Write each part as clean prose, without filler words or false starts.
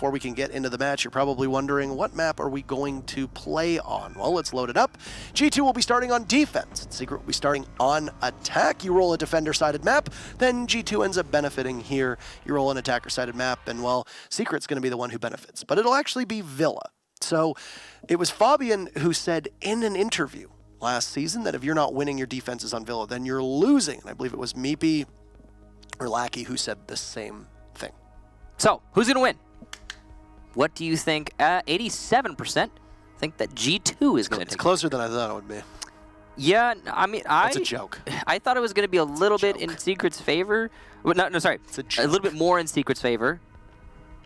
before we can get into the match, you're probably wondering, what map are we going to play on? Well, let's load it up. G2 will be starting on defense. Secret will be starting on attack. You roll a defender-sided map, then G2 ends up benefiting here. You roll an attacker-sided map, and, well, Secret's going to be the one who benefits. But it'll actually be Villa. So it was Fabian who said in an interview last season that if you're not winning your defenses on Villa, then you're losing. And I believe it was Meepy or Lackey who said the same thing. So, who's going to win? What do you think? 87% think that G2 is going to take it. It's closer than I thought it would be. Yeah, I mean, That's a joke. I thought it was going to be a little bit in Secret's favor. Well, no, sorry. It's a joke. A little bit more in Secret's favor.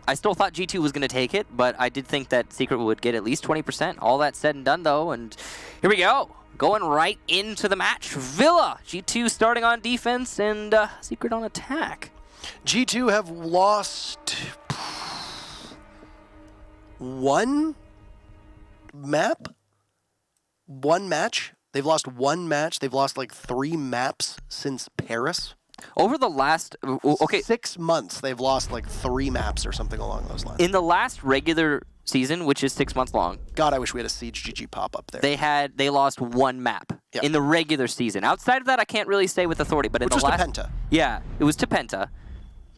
I still thought G2 was going to take it, but I did think that Secret would get at least 20%. All that said and done, though, and here we go. Going right into the match. Villa, G2 starting on defense and Secret on attack. G2 have lost one match. They've lost one match. They've lost like 3 maps since Paris. Over the last, okay, 6 months, they've lost like 3 maps or something along those lines. In the last regular season, which is 6 months long. God, I wish we had a Siege GG pop up there. They lost 1 map in the regular season. Outside of that, I can't really say with authority. But in the last, Penta. Yeah, it was to Penta.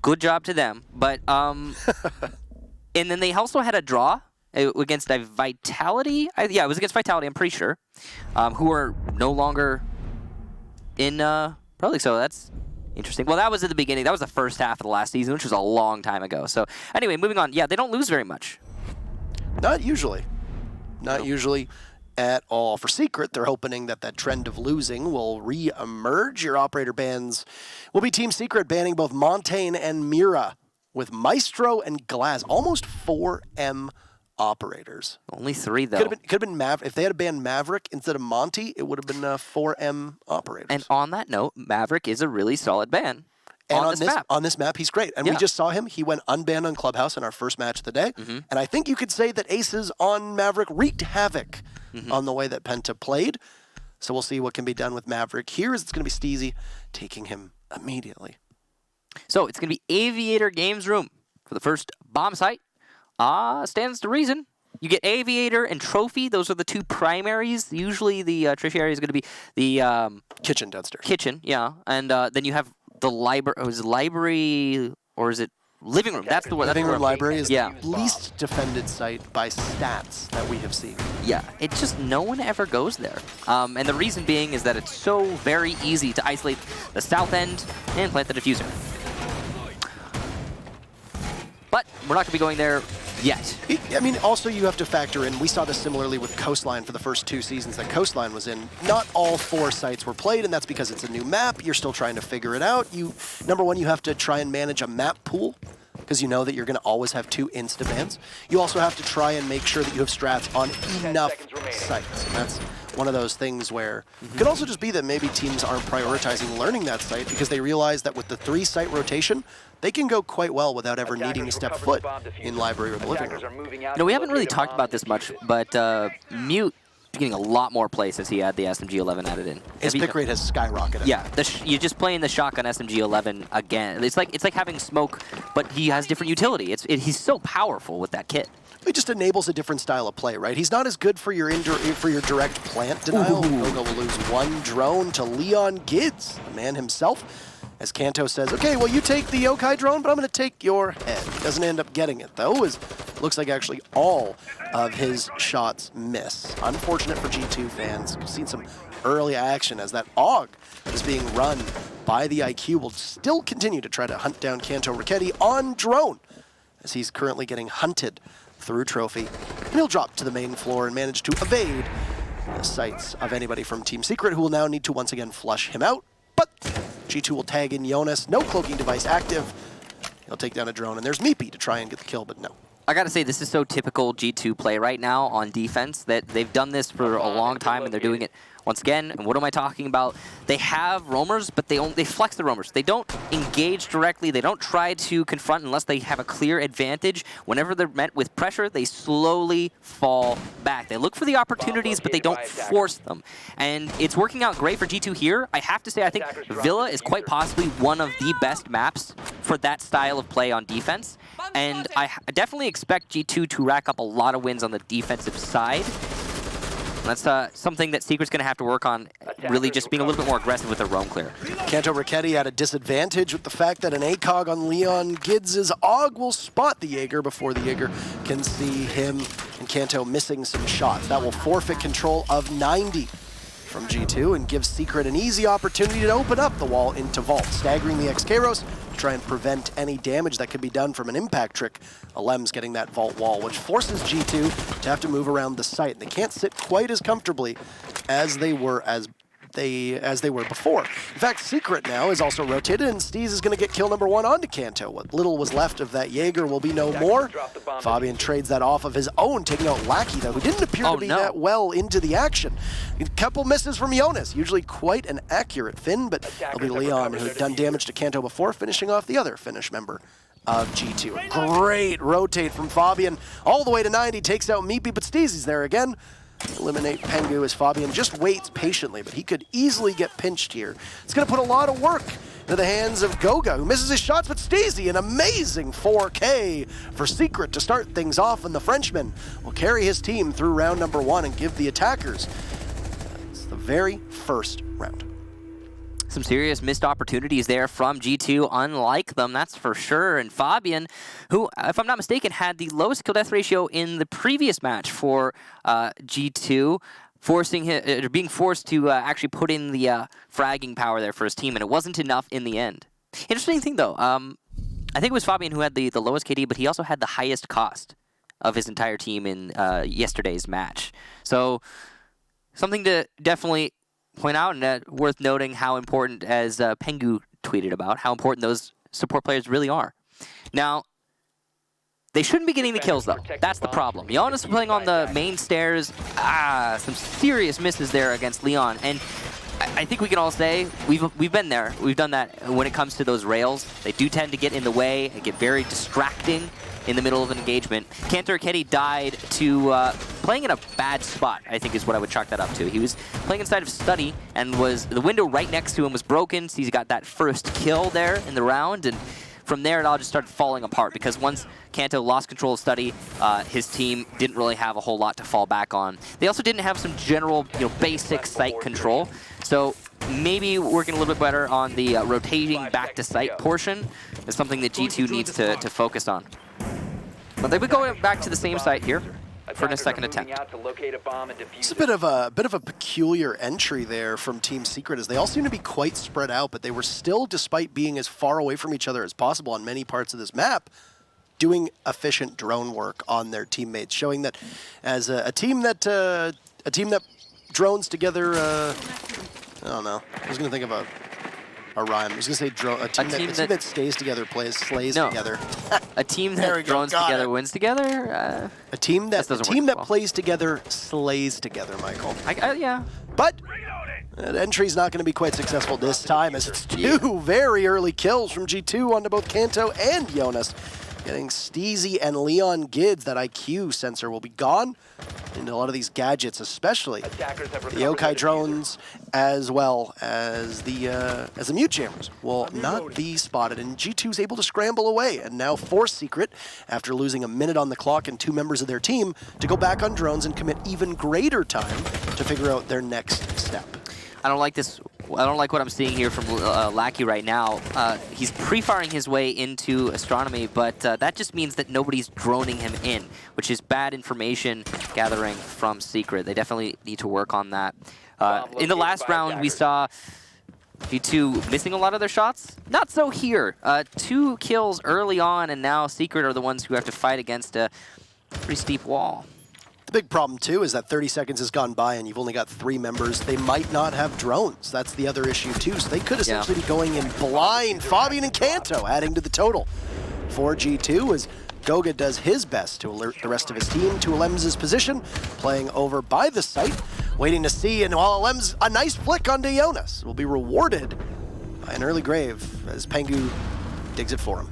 Good job to them. But and then they also had a draw against a Vitality. Yeah, it was against Vitality. I'm pretty sure, who are no longer in Pro League. So that's interesting. Well, that was at the beginning. That was the first half of the last season, which was a long time ago. So anyway, moving on. Yeah, they don't lose very much. Not usually. Not usually at all. For Secret, they're hoping that that trend of losing will re-emerge. Your operator bans will be Team Secret banning both Montaigne and Mira with Maestro and Glaz. Almost 4M operators. Only 3, though. Could have been Maverick. If they had banned Maverick instead of Monty, it would have been 4M operators. And on that note, Maverick is a really solid ban. And on this map, he's great. And we just saw him. He went unbanned on Clubhouse in our first match of the day. And I think you could say that Aces on Maverick wreaked havoc on the way that Penta played. So we'll see what can be done with Maverick. Here is it's going to be Steezy taking him immediately. So it's going to be Aviator Games Room for the first bomb site. Stands to reason. You get Aviator and Trophy. Those are the 2 primaries. Usually the tertiary is going to be the kitchen downstairs. Kitchen, yeah. And then you have the library. Oh, is it library or is it living room? That's the word. Living room library is the least defended site by stats that we have seen. Yeah, it just no one ever goes there. And the reason being is that it's so very easy to isolate the south end and plant the diffuser. But we're not going to be going there yet. I mean, also you have to factor in, we saw this similarly with Coastline for the first 2 seasons that Coastline was in. Not all 4 sites were played, and that's because it's a new map. You're still trying to figure it out. Number one, you have to try and manage a map pool, because you know that you're going to always have 2 insta-bans. You also have to try and make sure that you have strats on enough sites. And that's one of those things where it could also just be that maybe teams aren't prioritizing learning that site because they realize that with the 3-site rotation, they can go quite well without ever needing to step foot in library or the living room. No, we haven't really talked about this much, but Mute is getting a lot more play since he had the SMG-11 added in. His pick rate has skyrocketed. Yeah, you're just playing the shotgun SMG-11 again. It's like having Smoke, but he has different utility. He's so powerful with that kit. It just enables a different style of play, right? He's not as good for your direct plant denial. Koga will lose 1 drone to Leon Gids, the man himself. As Kanto says, okay, well, you take the Yokai drone, but I'm going to take your head. Doesn't end up getting it, though, as looks like actually all of his shots miss. Unfortunate for G2 fans. We've seen some early action as that AUG is being run by the IQ. Will still continue to try to hunt down Kanto Ricchetti on drone, as he's currently getting hunted through Trophy. And he'll drop to the main floor and manage to evade the sights of anybody from Team Secret, who will now need to once again flush him out. But G2 will tag in Jonas. No cloaking device active. He'll take down a drone, and there's Meepy to try and get the kill, but no. I gotta say, this is so typical G2 play right now on defense that they've done this for a long time, and they're doing it Once again, and what am I talking about? They have roamers, but they flex the roamers. They don't engage directly. They don't try to confront unless they have a clear advantage. Whenever they're met with pressure, they slowly fall back. They look for the opportunities, but they don't force them. And it's working out great for G2 here. I have to say, I think Villa is quite possibly one of the best maps for that style of play on defense. And I definitely expect G2 to rack up a lot of wins on the defensive side. That's something that Secret's going to have to work on, really just being a little bit more aggressive with the roam clear. Kanto Raketti at a disadvantage with the fact that an ACOG on Leon Gids' AUG will spot the Jaeger before the Jaeger can see him, and Kanto missing some shots. That will forfeit control of 90 from G2 and give Secret an easy opportunity to open up the wall into Vault, staggering the XKaros to try and prevent any damage that could be done from an impact trick. Alem's getting that Vault wall, which forces G2 to have to move around the site. And they can't sit quite as comfortably as they were before. In fact, Secret now is also rotated, and Steez is going to get kill number 1 onto Kanto. What little was left of that Jaeger will be no more. Fabian trades that off of his own, taking out Lackey, though, who didn't appear to be that well into the action. A couple misses from Jonas, usually quite an accurate Finn, but it'll be Leon, who had done damage to Kanto before, finishing off the other Finnish member of G2. Great rotate from Fabian, all the way to 90, takes out Meepy, but Steezy's there again. Eliminate Pengu as Fabian just waits patiently, but he could easily get pinched here. It's going to put a lot of work into the hands of Goga, who misses his shots, but Steezy, an amazing 4K for Secret to start things off, and the Frenchman will carry his team through round number 1 and give the attackers the very first round. Some serious missed opportunities there from G2, unlike them, that's for sure. And Fabian, who, if I'm not mistaken, had the lowest kill-death ratio in the previous match for G2, being forced to actually put in the fragging power there for his team, and it wasn't enough in the end. Interesting thing, though, I think it was Fabian who had the lowest KD, but he also had the highest cost of his entire team in yesterday's match. So, something to definitely point out, and worth noting how important, as Pengu tweeted about, how important those support players really are. Now, they shouldn't be getting the kills, though. That's the problem. Jonas playing on the main stairs. Some serious misses there against Leon. And I think we can all say we've been there. We've done that when it comes to those rails. They do tend to get in the way and get very distracting in the middle of an engagement. Kanto Raketti died to playing in a bad spot, I think is what I would chalk that up to. He was playing inside of Study, and the window right next to him was broken, so he's got that first kill there in the round, and from there it all just started falling apart, because once Kanto lost control of Study, his team didn't really have a whole lot to fall back on. They also didn't have some general, basic site control, so maybe working a little bit better on the rotating back to site portion is something that G2 needs to focus on. But they would go back to the same site here for a second attempt. It's a bit of a peculiar entry there from Team Secret, as they all seem to be quite spread out, but they were still, despite being as far away from each other as possible on many parts of this map, doing efficient drone work on their teammates, showing that as a team that drones together. I don't know. I was gonna think of a rhyme. I was going to say a team that stays together slays together. A team that drones together wins together? A team that plays together slays together, Michael. Yeah. But that entry's not going to be quite successful this time, as it's two very early kills from G2 onto both Kanto and Jonas. Getting Steezy and Leon Gids. That IQ sensor will be gone into a lot of these gadgets, especially the yokai drones, as well as the mute jammers will not be spotted. And G2's able to scramble away and now force Secret, after losing a minute on the clock and 2 members of their team, to go back on drones and commit even greater time to figure out their next step. I don't like this. I don't like what I'm seeing here from Lackey right now. He's pre-firing his way into Astronomy, but that just means that nobody's droning him in, which is bad information gathering from Secret. They definitely need to work on that. In the last round, we saw G2 missing a lot of their shots. Not so here. 2 kills early on, and now Secret are the ones who have to fight against a pretty steep wall. The big problem, too, is that 30 seconds has gone by and you've only got 3 members. They might not have drones. That's the other issue, too. So they could essentially be going in blind. Fabian and Kanto adding to the total for G2 as Goga does his best to alert the rest of his team to Alem's position, playing over by the site, waiting to see, and while LM's a nice flick onto Jonas will be rewarded by an early grave as Pengu digs it for him.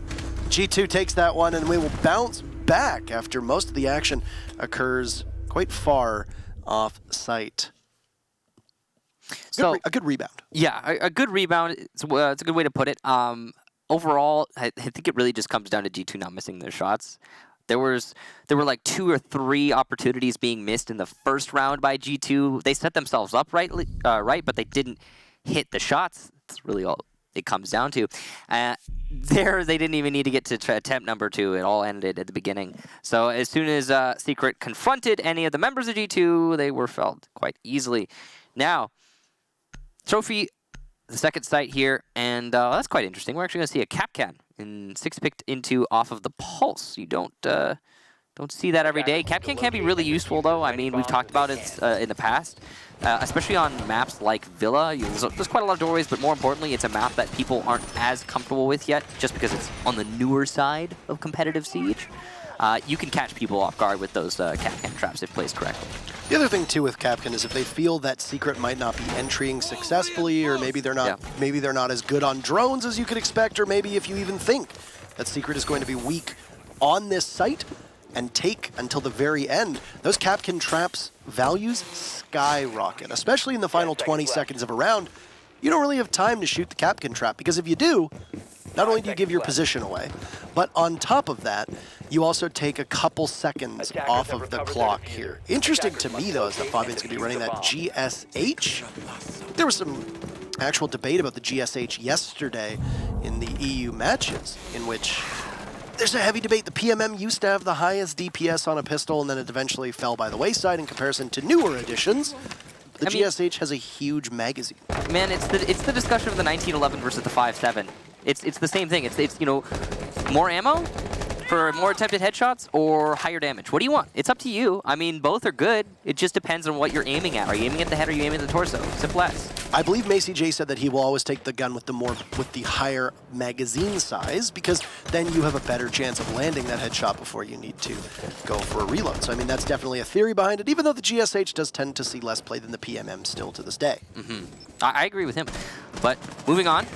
G2 takes that one, and we will bounce back after most of the action occurs quite far off site. A good rebound. Yeah, a good rebound. It's a good way to put it. Overall, I think it really just comes down to G2 not missing their shots. There were like 2 or 3 opportunities being missed in the first round by G2. They set themselves up right, but they didn't hit the shots. That's really all it comes down to. There, they didn't even need to get to attempt number 2. It all ended at the beginning. So as soon as Secret confronted any of the members of G2, they were felled quite easily. Now, Trophy, the second site here, and that's quite interesting. We're actually going to see a Capcan in 6 picked into off of the Pulse. You don't see that every day. Capcan can be really useful, though. I mean, we've talked about it in the past, especially on maps like Villa. There's quite a lot of doorways, but more importantly, it's a map that people aren't as comfortable with yet, just because it's on the newer side of competitive Siege. You can catch people off guard with those Capcan traps if placed correctly. The other thing too with Capcan is if they feel that Secret might not be entering successfully, or maybe they're not as good on drones as you could expect, or maybe if you even think that Secret is going to be weak on this site and take until the very end, those Capcan traps values skyrocket, especially in the final 20 seconds of a round. You don't really have time to shoot the Capcan trap, because if you do, not only do you give your position away, but on top of that, you also take a couple seconds off of the clock here. Interesting to me, though, is that Fabian's going to be running that GSH. There was some actual debate about the GSH yesterday in the EU matches, in which there's a heavy debate. The PMM used to have the highest DPS on a pistol, and then it eventually fell by the wayside in comparison to newer editions. The GSH has a huge magazine. Man, it's the discussion of the 1911 versus the 5.7. It's the same thing. It's you know, more ammo for more attempted headshots or higher damage. What do you want? It's up to you. I mean, both are good. It just depends on what you're aiming at. Are you aiming at the head or are you aiming at the torso? Simple as. I believe Macy J said that he will always take the gun with the higher magazine size, because then you have a better chance of landing that headshot before you need to go for a reload. So I mean, that's definitely a theory behind it, even though the GSH does tend to see less play than the PMM still to this day. I agree with him. But moving on,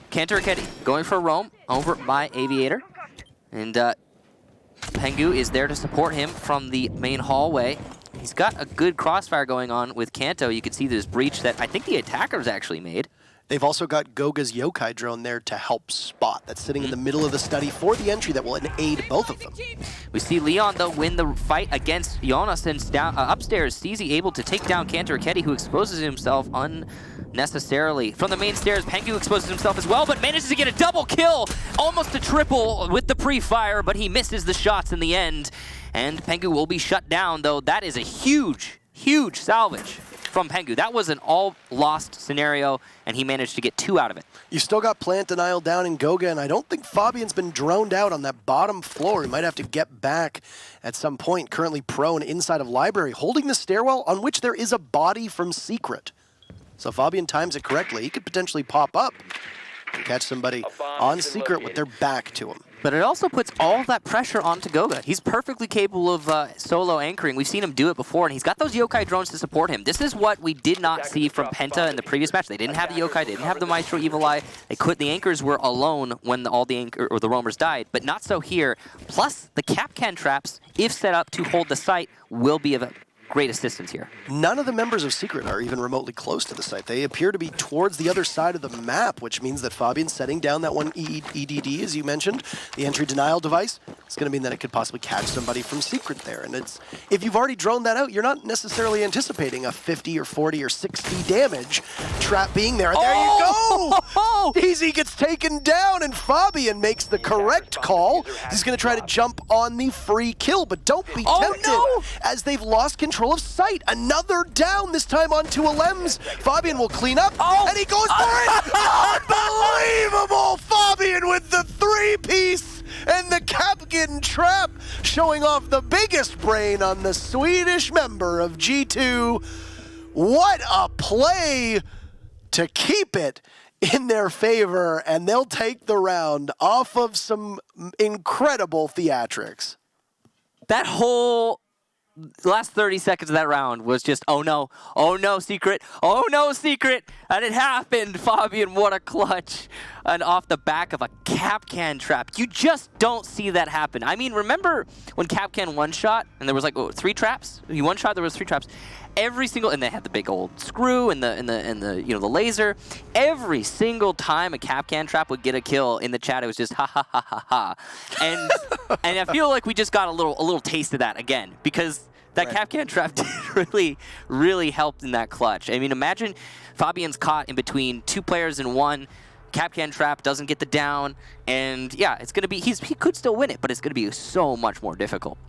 Cantor Keddy going for a roam over by Aviator. And Pengu is there to support him from the main hallway. He's got a good crossfire going on with Kanto. You can see this breach that I think the attackers actually made. They've also got Goga's Yokai drone there to help spot. That's sitting in the middle of the study for the entry that will aid both of them. We see Leon, though, win the fight against Jonas, and upstairs, Steezy able to take down Cantor Keddy, who exposes himself unnecessarily. From the main stairs, Pengu exposes himself as well, but manages to get a double kill, almost a triple with the pre-fire, but he misses the shots in the end. And Pengu will be shut down, though. That is a huge, huge salvage from Pengu. That was an all-lost scenario, and he managed to get 2 out of it. You still got plant denial down in Goga, and I don't think Fabian's been droned out on that bottom floor. He might have to get back at some point, currently prone inside of Library, holding the stairwell on which there is a body from Secret. So Fabian times it correctly. He could potentially pop up and catch somebody on Secret with their back to him. But it also puts all that pressure onto Goga. He's perfectly capable of solo anchoring. We've seen him do it before, and he's got those Yokai drones to support him. This is what we did not see from Penta in the previous match. They didn't have the Yokai, they didn't have the Maestro Evil Eye. The anchors were alone when all the roamers died, but not so here. Plus, the Capcan traps, if set up to hold the site, will be of a great assistance here. None of the members of Secret are even remotely close to the site. They appear to be towards the other side of the map, which means that Fabian's setting down that one EDD, as you mentioned, the entry denial device. It's going to mean that it could possibly catch somebody from Secret there. And if you've already droned that out, you're not necessarily anticipating a 50 or 40 or 60 damage trap being there. And there you go! Easy gets taken down, and Fabian makes the correct call. He's going to try to jump on the free kill, but don't be tempted, as they've lost control of sight. Another down, this time onto Alems. Fabian will clean up, and he goes for it! Unbelievable! Fabian with the 3-piece and the Capcan trap, showing off the biggest brain on the Swedish member of G2. What a play to keep it in their favor, and they'll take the round off of some incredible theatrics. That whole the last 30 seconds of that round was just, oh no, secret, oh no, secret, and it happened. Fabian, what a clutch. And off the back of a Kapkan trap. You just don't see that happen. I mean, remember when Kapkan one-shot, and there was like 3 traps? He one-shot, there was 3 traps. Every single, and they had the big old screw and the you know, the laser. Every single time a Kapkan trap would get a kill in the chat, it was just ha ha ha ha ha. And I feel like we just got a little taste of that again, because that Kapkan trap did really helped in that clutch. I mean, imagine Fabian's caught in between 2 players in one. Kapkan trap doesn't get the down, and yeah, it's gonna be he could still win it, but it's gonna be so much more difficult.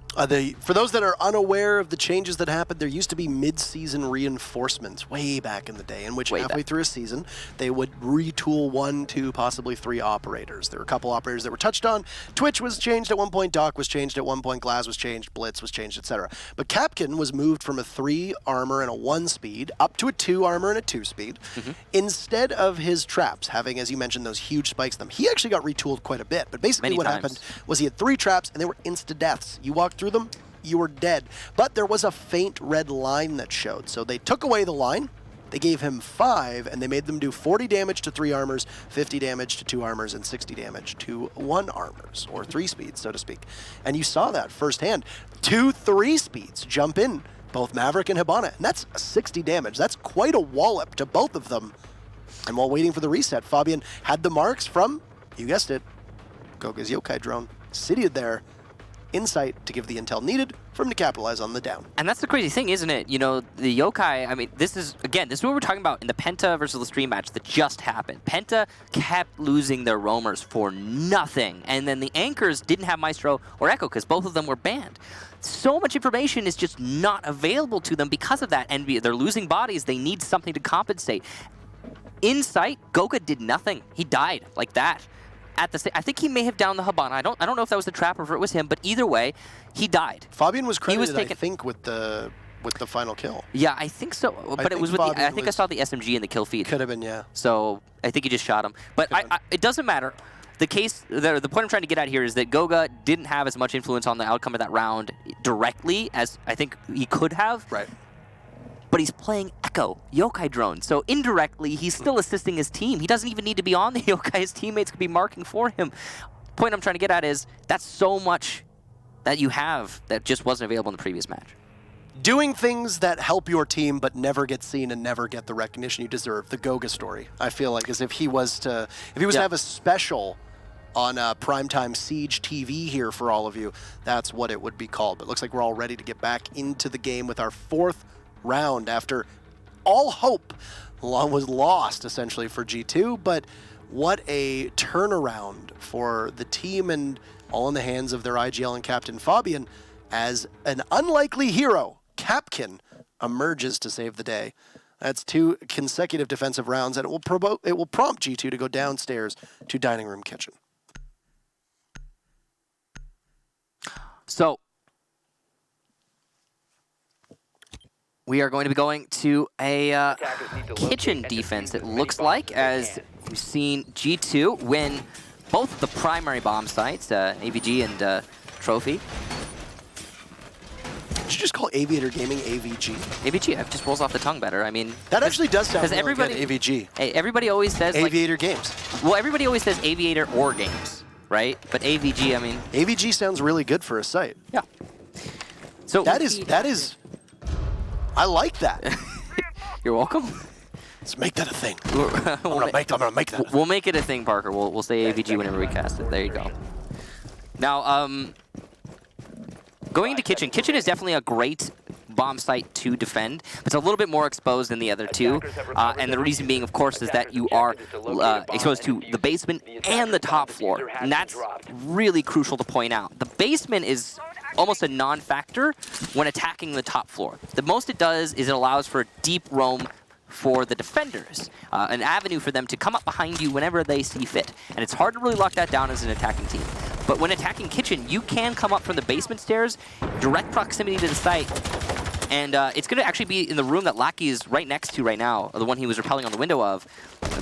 For those that are unaware of the changes that happened, there used to be mid-season reinforcements way back in the day, in which halfway through a season, they would retool 1, 2, possibly 3 operators. There were a couple operators that were touched on. Twitch was changed at one point, Doc was changed at one point, Glaz was changed, Blitz was changed, etc. But Kapkan was moved from a 3 armor and a 1 speed up to a 2 armor and a 2 speed. Instead of his traps having, as you mentioned, those huge spikes in them, he actually got retooled quite a bit. But basically what happened was he had 3 traps and they were insta-deaths. You walked through them, you were dead. But there was a faint red line that showed. So they took away the line, they gave him 5, and they made them do 40 damage to 3 armors, 50 damage to 2 armors, and 60 damage to 1 armors, or 3 speeds, so to speak. And you saw that firsthand. 2 3 speeds jump in, both Maverick and Hibana, and that's 60 damage. That's quite a wallop to both of them. And while waiting for the reset, Fabian had the marks from, you guessed it, Goga's Yokai drone, sitted there, insight to give the intel needed for him to capitalize on the down. And that's the crazy thing, isn't it? You know, the Yokai, I mean, this is what we're talking about in the Penta versus the Stream match that just happened. Penta kept losing their roamers for nothing, and then the Anchors didn't have Maestro or Echo because both of them were banned. So much information is just not available to them because of that, and they're losing bodies. They need something to compensate. Insight, Goga did nothing. He died like that. I think he may have downed the Hibana. I don't know if that was the trap or if it was him, but either way, he died. Fabian was credited, I think, with the final kill. Yeah, I think so. But it was with I think I saw the SMG in the kill feed. Could have been, yeah. So I think he just shot him. But it doesn't matter. The point I'm trying to get at here is that Goga didn't have as much influence on the outcome of that round directly as I think he could have. Right. But he's playing Echo, Yokai drone. So indirectly, he's still assisting his team. He doesn't even need to be on the Yokai. His teammates could be marking for him. The point I'm trying to get at is that's so much that you have that just wasn't available in the previous match. Doing things that help your team but never get seen and never get the recognition you deserve. The Goga story, I feel like, as if he was to have a special on Primetime Siege TV here for all of you, that's what it would be called. But it looks like we're all ready to get back into the game with our 4th round after all hope was lost essentially for G2, but what a turnaround for the team, and all in the hands of their IGL and captain Fabian, as an unlikely hero, Kapkan, emerges to save the day. That's 2 consecutive defensive rounds, and it will prompt G2 to go downstairs to Dining Room Kitchen. So we are going to be going to a kitchen defense, it looks like, as we've seen G2 win both the primary bomb sites, AVG and Trophy. Did you just call Aviator Gaming AVG? AVG, it just rolls off the tongue better. I mean, that actually does sound really good, AVG. Hey, everybody always says Aviator Games. Well, everybody always says Aviator or Games, right? But AVG, I mean, AVG sounds really good for a site. Yeah. So that is. I like that. You're welcome. Let's make that a thing. I'm gonna make that. We'll make it a thing, Parker. We'll say AVG whenever we cast it. There you go. Now, going into Kitchen. Kitchen is definitely a great bomb site to defend, but it's a little bit more exposed than the other 2. And the reason being, of course, is that you are exposed to the basement and the top floor. And that's really crucial to point out. The basement is almost a non-factor when attacking the top floor. The most it does is it allows for a deep roam for the defenders, an avenue for them to come up behind you whenever they see fit. And it's hard to really lock that down as an attacking team. But when attacking Kitchen, you can come up from the basement stairs, direct proximity to the site, and it's going to actually be in the room that Lackey is right next to right now, the one he was rappelling on the window of.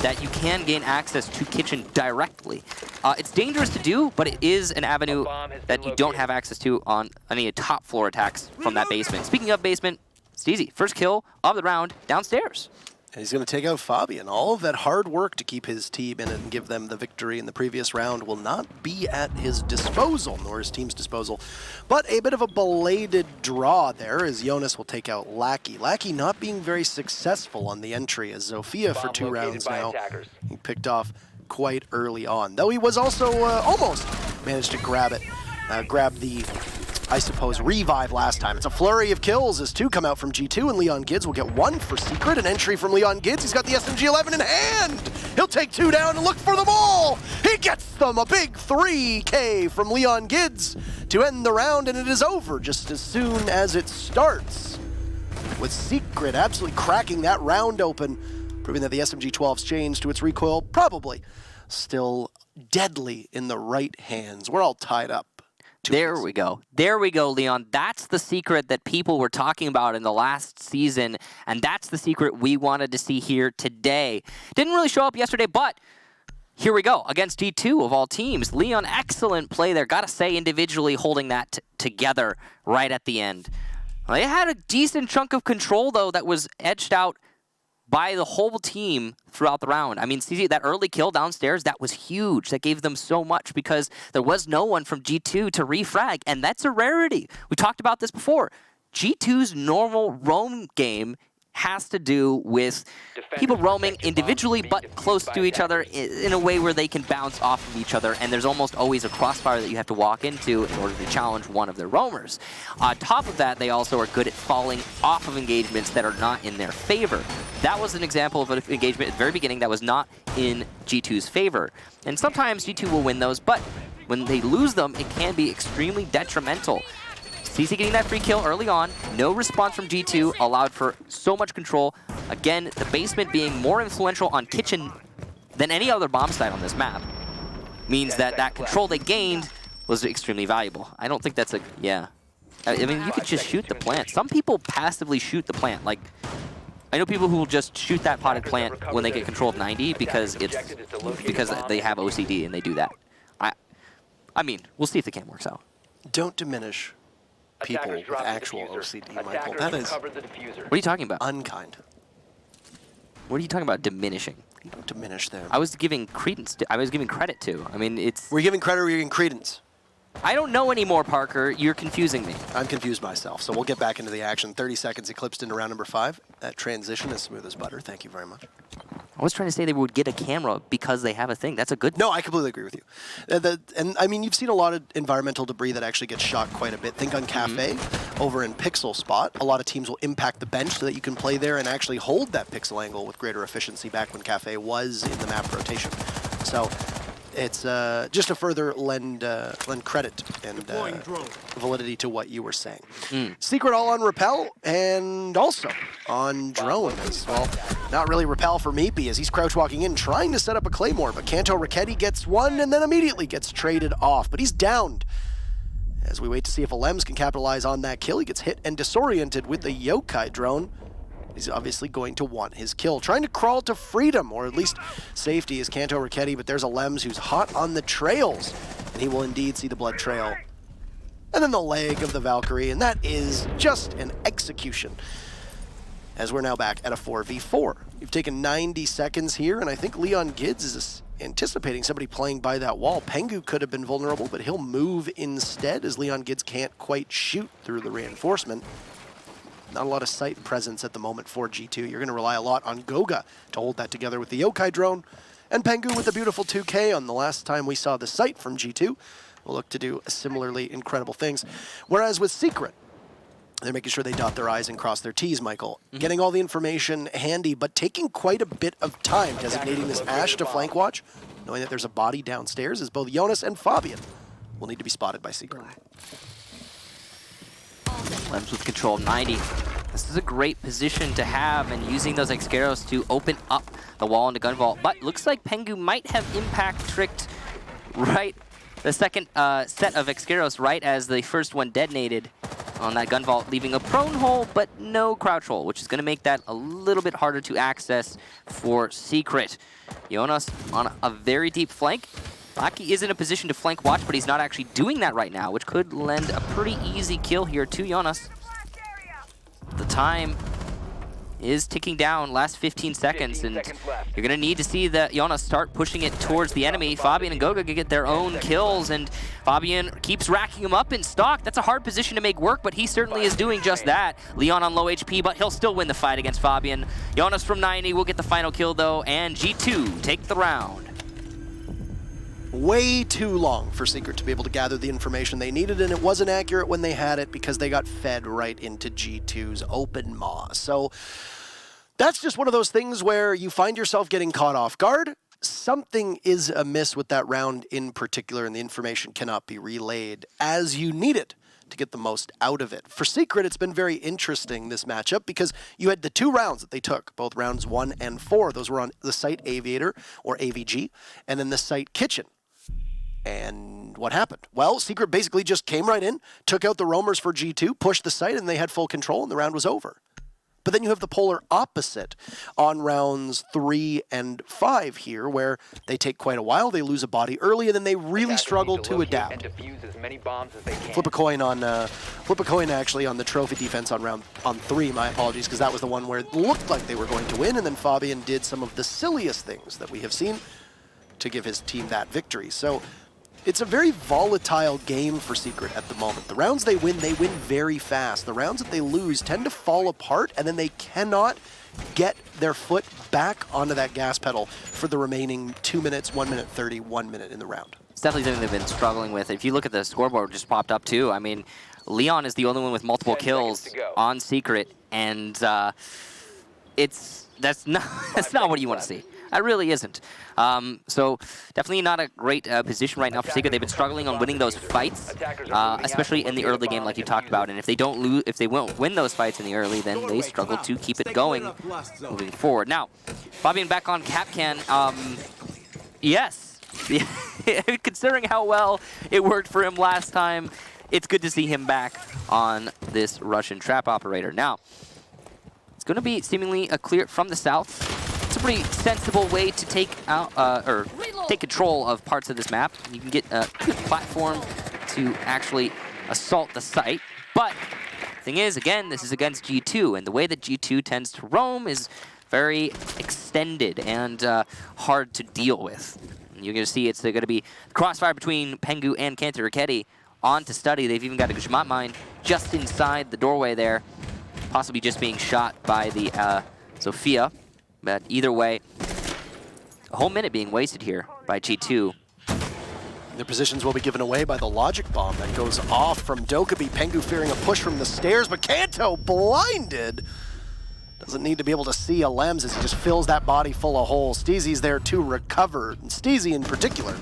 that you can gain access to Kitchen directly. It's dangerous to do, but it is an avenue that you don't have access to on any top floor attacks from that basement. Speaking of basement, it's easy. First kill of the round downstairs. And he's going to take out Fabian. All of that hard work to keep his team in it and give them the victory in the previous round will not be at his disposal, nor his team's disposal. But a bit of a belated draw there as Jonas will take out Lackey. Lackey not being very successful on the entry as Zofia for 2 rounds now. He picked off quite early on, though he was also almost managed to grab it. Grab the, I suppose, revive last time. It's a flurry of kills as 2 come out from G2, and Leon Gids will get 1 for Secret. An entry from Leon Gids. He's got the SMG-11 in hand. He'll take 2 down and look for them all. He gets them. A big 3K from Leon Gids to end the round, and it is over just as soon as it starts. With Secret absolutely cracking that round open, proving that the SMG-12's changed to its recoil, probably still deadly in the right hands. We're all tied up. There we go. There we go, Leon. That's the secret that people were talking about in the last season, and that's the secret we wanted to see here today. Didn't really show up yesterday, but here we go. Against G2 of all teams. Leon, excellent play there. Gotta say, individually holding that together right at the end. They had a decent chunk of control, though, that was edged out by the whole team throughout the round. I mean, see that early kill downstairs, that was huge. That gave them so much because there was no one from G2 to refrag, and that's a rarity. We talked about this before. G2's normal roam game has to do with people roaming individually but close to each other in a way where they can bounce off of each other, and there's almost always a crossfire that you have to walk into in order to challenge one of their roamers. On top of that, they also are good at falling off of engagements that are not in their favor. That was an example of an engagement at the very beginning that was not in G2's favor. And sometimes G2 will win those, but when they lose them, it can be extremely detrimental. CC getting that free kill early on, no response from G2, allowed for so much control. Again, the basement being more influential on Kitchen than any other bomb site on this map means that that control they gained was extremely valuable. I don't think that's a, yeah. I mean, you could just shoot the plant. Some people passively shoot the plant. Like, I know people who will just shoot that potted plant when they get control of 90 because they have OCD and they do that. I mean, we'll see if the cam works out. Don't diminish people with actual OCD, Michael. That is... What are you talking about? Unkind. What are you talking about diminishing? You don't diminish them. I was giving credence to, I was giving credit to. I mean, it's... Were you giving credit or were you giving credence? I don't know anymore, Parker. You're confusing me. I'm confused myself, so we'll get back into the action. 30 seconds eclipsed into round number 5. That transition is smooth as butter. Thank you very much. I was trying to say they would get a camera because they have a thing. That's a good... No, I completely agree with you. And I mean, you've seen a lot of environmental debris that actually gets shot quite a bit. Think on Cafe over in Pixel Spot. A lot of teams will impact the bench so that you can play there and actually hold that pixel angle with greater efficiency back when Cafe was in the map rotation. So it's just to further lend credit and validity to what you were saying. Secret all on Repel and also on Drone as well. Not really Repel for Meepy as he's crouch walking in, trying to set up a Claymore, but Kanto Raketti gets one and then immediately gets traded off. But he's downed. As we wait to see if Alems can capitalize on that kill, he gets hit and disoriented with the Yokai drone. He's obviously going to want his kill. Trying to crawl to freedom, or at least safety, is Kanto Raketti, but there's Alems who's hot on the trails, and he will indeed see the blood trail. And then the leg of the Valkyrie, and that is just an execution. As we're now back at a 4v4. You've taken 90 seconds here, and I think Leon Gids is anticipating somebody playing by that wall. Pengu could have been vulnerable, but he'll move instead, as Leon Gids can't quite shoot through the reinforcement. Not a lot of site presence at the moment for G2. You're going to rely a lot on Goga to hold that together with the Yokai drone. And Pengu with the beautiful 2K on the last time we saw the site from G2 will look to do similarly incredible things. Whereas with Secret, they're making sure they dot their I's and cross their T's, Michael. Getting all the information handy, but taking quite a bit of time designating this Ash to flank watch, knowing that there's a body downstairs, as both Jonas and Fabian will need to be spotted by Secret. Lems with control of 90. This is a great position to have, and using those Excaros to open up the wall into Gun Vault. But looks like Pengu might have impact tricked right the second set of Excaros right as the first one detonated. on that gun vault, leaving a prone hole, but no crouch hole, which is going to make that a little bit harder to access for Secret. Jonas on a very deep flank. Aki is in a position to flank watch, but he's not actually doing that right now, which could lend a pretty easy kill here to Jonas. The time is ticking down, last 15 seconds, and you're going to need to see that Jonas start pushing it towards the enemy. Fabian and Goga can get their own kills, and Fabian keeps racking him up in stock. That's a hard position to make work, but he certainly is doing just that. Leon on low HP, but he'll still win the fight against Fabian. Jonas from 90 will get the final kill, though, and G2 take the round. Way too long for Secret to be able to gather the information they needed, and it wasn't accurate when they had it because they got fed right into G2's open maw. So that's just one of those things where you find yourself getting caught off guard. Something is amiss with that round in particular, and the information cannot be relayed as you need it to get the most out of it. For Secret, it's been very interesting, this matchup, because you had the 2 rounds that they took, both rounds 1 and 4. Those were on the site Aviator, or AVG, and then the site Kitchen. And what happened? Well, Secret basically just came right in, took out the roamers for G2, pushed the site, and they had full control, and the round was over. But then you have the polar opposite on rounds 3 and 5 here, where they take quite a while, they lose a body early, and then they really struggle to adapt. Flip a coin actually on the trophy defense on 3, my apologies, because that was the one where it looked like they were going to win, and then Fabian did some of the silliest things that we have seen to give his team that victory. So it's a very volatile game for Secret at the moment. The rounds they win very fast. The rounds that they lose tend to fall apart, and then they cannot get their foot back onto that gas pedal for the remaining 2 minutes, 1 minute 30, 1 minute in the round. It's definitely something they've been struggling with. If you look at the scoreboard just popped up too, I mean, Leon is the only one with multiple kills on Secret, and that's not what you want to see. It really isn't. So definitely not a great position right now for Secret. They've been struggling on winning those fights, especially in the early game, like you talked about. And if they won't win those fights in the early, then they struggle to keep it going moving forward. Now, Fabian back on Capcan. Yes, considering how well it worked for him last time, it's good to see him back on this Russian trap operator. Now, it's going to be seemingly a clear from the south. It's a pretty sensible way to take out or take control of parts of this map. You can get a good platform to actually assault the site. But the thing is, again, this is against G2, and the way that G2 tends to roam is very extended and hard to deal with. And you're going to see it's going to be crossfire between Pengu and Kanter Raketti on to study. They've even got a Gishmat mine just inside the doorway there, possibly just being shot by the Sophia. But either way, a whole minute being wasted here by G2. Their positions will be given away by the logic bomb that goes off from Dokkaebi. Pengu fearing a push from the stairs, but Kanto blinded. Doesn't need to be able to see a Lems as he just fills that body full of holes. Steezy's there to recover, and Steezy in particular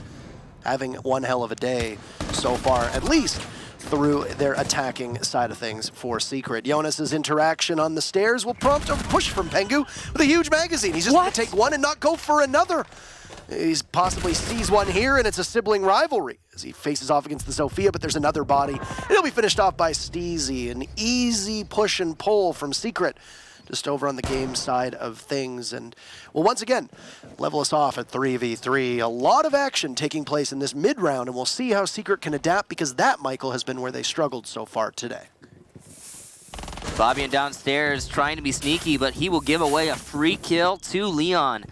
having one hell of a day so far, at least through their attacking side of things for Secret. Jonas's interaction on the stairs will prompt a push from Pengu with a huge magazine. He's just going to take one and not go for another. He's possibly sees one here, and it's a sibling rivalry as he faces off against the Sophia, but there's another body. It'll be finished off by Steezy. An easy push and pull from Secret, just over on the game side of things. And well, once again, level us off at 3v3. A lot of action taking place in this mid-round, and we'll see how Secret can adapt, because that, Michael, has been where they struggled so far today. Fabian downstairs trying to be sneaky, but he will give away a free kill to Leon,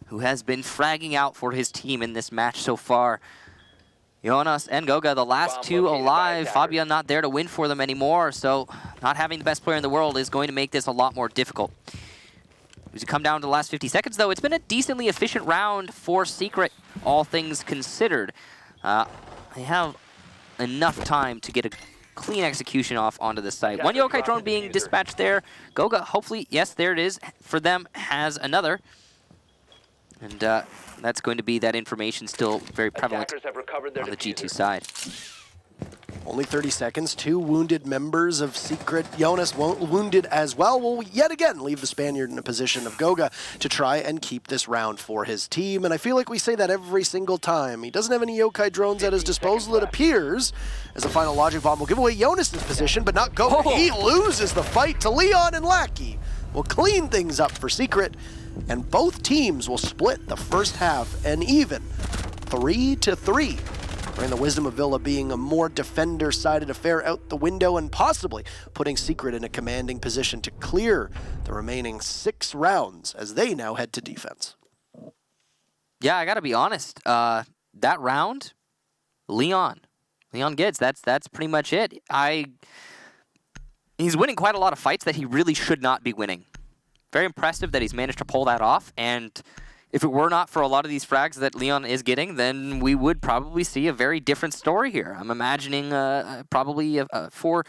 who has been fragging out for his team in this match so far. Jonas and Goga, the last two alive. Fabian not there to win for them anymore, so not having the best player in the world is going to make this a lot more difficult. As we come down to the last 50 seconds, though, it's been a decently efficient round for Secret, all things considered. They have enough time to get a clean execution off onto the site. One yokai drone being dispatched there. Goga, hopefully, yes, there it is, for them, has another. And that's going to be that information still very prevalent on the G2 side. Only 30 seconds. 2 wounded members of Secret. Jonas wounded as well. Will yet again leave the Spaniard in a position of Goga to try and keep this round for his team. And I feel like we say that every single time. He doesn't have any yokai drones at his disposal, it appears, as the final logic bomb will give away Jonas' position, but not Goga. Oh. He loses the fight to Leon, and Lackey will clean things up for Secret. And both teams will split the first half an even 3-3. And the wisdom of Villa being a more defender-sided affair out the window and possibly putting Secret in a commanding position to clear the remaining 6 rounds as they now head to defense. Yeah, I gotta be honest. That round, Leon Gids. That's pretty much it. He's winning quite a lot of fights that he really should not be winning. Very impressive that he's managed to pull that off, and if it were not for a lot of these frags that Leon is getting, then we would probably see a very different story here. I'm imagining probably a 4-2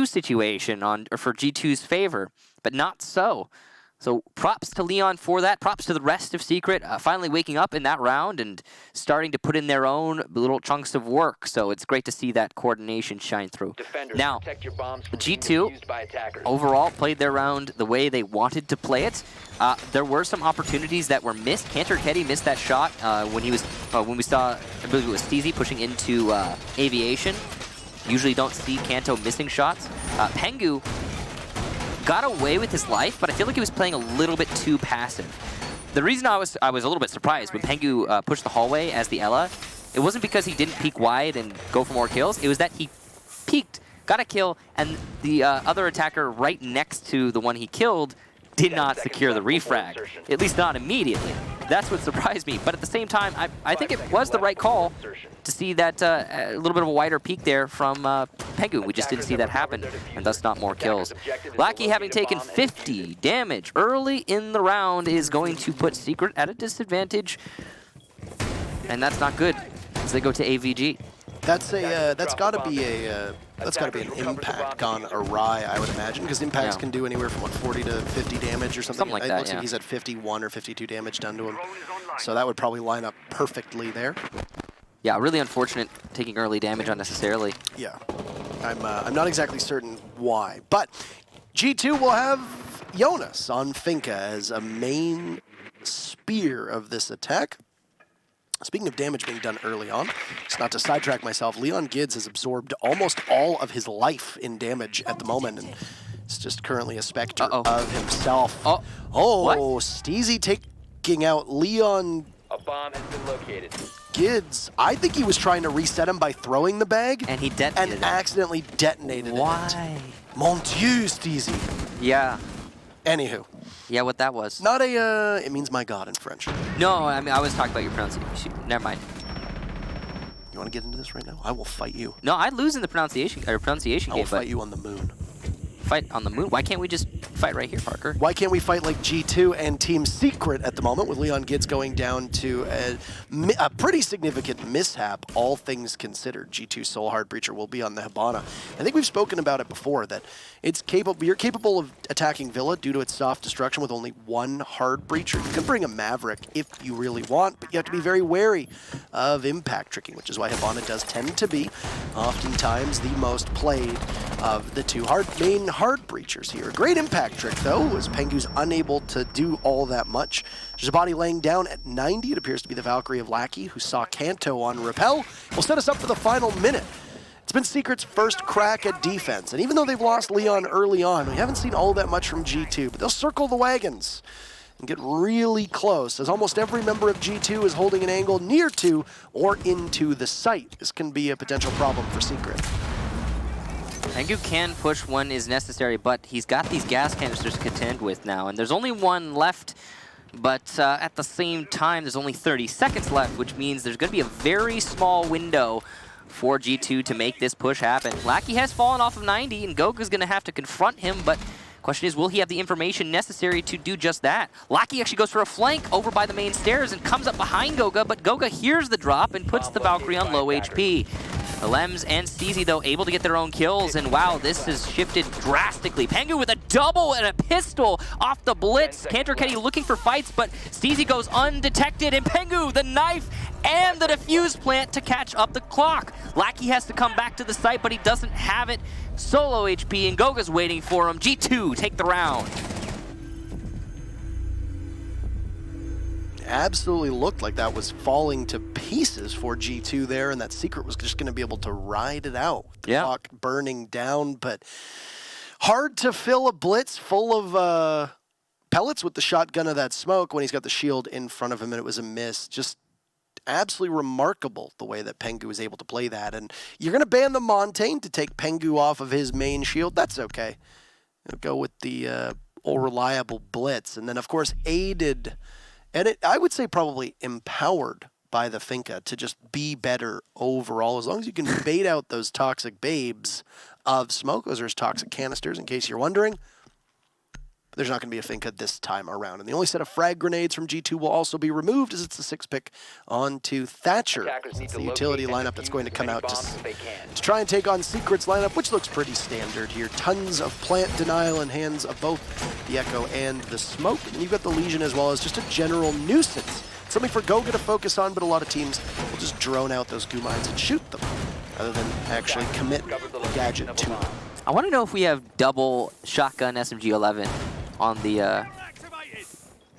situation for G2's favor, but not so. So props to Leon for that. Props to the rest of Secret, finally waking up in that round and starting to put in their own little chunks of work. So it's great to see that coordination shine through. Defenders, now, G2 overall played their round the way they wanted to play it. There were some opportunities that were missed. Cantor Ketty missed that shot when we saw, I believe it was Steezy pushing into Aviation. Usually don't see Kanto missing shots. Pengu got away with his life, but I feel like he was playing a little bit too passive. The reason I was a little bit surprised when Pengu pushed the hallway as the Ela, it wasn't because he didn't peek wide and go for more kills. It was that he peeked, got a kill, and the other attacker right next to the one he killed did not secure the refrag, at least not immediately. That's what surprised me. But at the same time, I think it was the right call to see that a little bit of a wider peek there from Pengu. We just didn't see that happen, and thus not more kills. Lackey, having taken 50 damage early in the round, is going to put Secret at a disadvantage, and that's not good as they go to AVG. That's got to be an impact gone awry, I would imagine, because impacts can do anywhere from what, 40 to 50 damage or something. Like it that, looks like he's at 51 or 52 damage done to him, so that would probably line up perfectly there. Yeah, really unfortunate taking early damage unnecessarily. Yeah, I'm not exactly certain why, but G2 will have Jonas on Finka as a main spear of this attack. Speaking of damage being done early on, just not to sidetrack myself, Leon Gids has absorbed almost all of his life in damage at the moment, and it's just currently a specter of himself. Oh, Steezy taking out Leon. A bomb has been located. Gids, I think he was trying to reset him by throwing the bag, and he detonated it. Accidentally detonated it. Why? Mon Dieu, Steezy. Yeah. Anywho. Yeah, what that was. Not a, it means my God in French. No, I mean, I was talking about your pronunciation. Never mind. You want to get into this right now? I will fight you. No, I'd lose in the pronunciation game. I will fight you on the moon. Fight on the moon? Why can't we just fight right here, Parker? Why can't we fight like G2 and Team Secret at the moment, with Leon Gids going down to a pretty significant mishap, all things considered. G2 Soul Hard Breacher will be on the Hibana. I think we've spoken about it before, that it's capable. You're capable of attacking Villa due to its soft destruction with only one Hard Breacher. You can bring a Maverick if you really want, but you have to be very wary of impact tricking, which is why Hibana does tend to be oftentimes the most played of the two main Hard Breachers here. Great impact trick, though, as Pengu's unable to do all that much. There's a body laying down at 90. It appears to be the Valkyrie of Lackey, who saw Kanto on Repel. Will set us up for the final minute. It's been Secret's first crack at defense, and even though they've lost Leon early on, we haven't seen all that much from G2, but they'll circle the wagons and get really close, as almost every member of G2 is holding an angle near to or into the site. This can be a potential problem for Secret. Pengu can push when is necessary, but he's got these gas canisters to contend with now, and there's only one left, but at the same time, there's only 30 seconds left, which means there's going to be a very small window for G2 to make this push happen. Lackey has fallen off of 90, and Goga's going to have to confront him, but question is, will he have the information necessary to do just that? Lackey actually goes for a flank over by the main stairs and comes up behind Goga, but Goga hears the drop and puts the Valkyrie on low HP. The Lems and Steezy, though, able to get their own kills, and wow, this has shifted drastically. Pengu with a double and a pistol off the blitz. Cantor Ketty looking for fights, but Steezy goes undetected, and Pengu, the knife and the defuse plant to catch up the clock. Lackey has to come back to the site, but he doesn't have it. Solo HP, and Goga's waiting for him. G2 take the round. Absolutely looked like that was falling to pieces for G2 there, and that Secret was just going to be able to ride it out. The clock burning down, but hard to fill a blitz full of pellets with the shotgun of that smoke when he's got the shield in front of him, and it was a miss. Just absolutely remarkable the way that Pengu was able to play that. And you're going to ban the Montaigne to take Pengu off of his main shield. That's okay. Go with the all reliable blitz, and then of course aided. And I would say probably empowered by the Finka to just be better overall. As long as you can bait out those toxic babes of smoke. Those are toxic canisters, in case you're wondering. But there's not going to be a Finka this time around. And the only set of frag grenades from G2 will also be removed, as it's the 6th pick onto Thatcher. It's the utility lineup that's going to come out to try and take on Secret's lineup, which looks pretty standard here. Tons of plant denial in hands of both the Echo and the Smoke. And you've got the Legion as well as just a general nuisance. Something for Goga to focus on, but a lot of teams will just drone out those goo mines and shoot them, rather than actually commit gadget to them. I want to know if we have double shotgun SMG-11 on the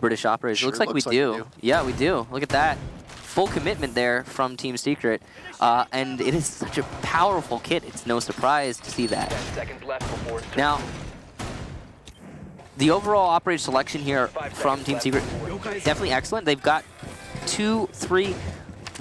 British operators. Sure, looks like we do. Yeah, we do. Look at that. Full commitment there from Team Secret. And it is such a powerful kit. It's no surprise to see that. Now, the overall operator selection here from Team Secret, definitely excellent. They've got 2, 3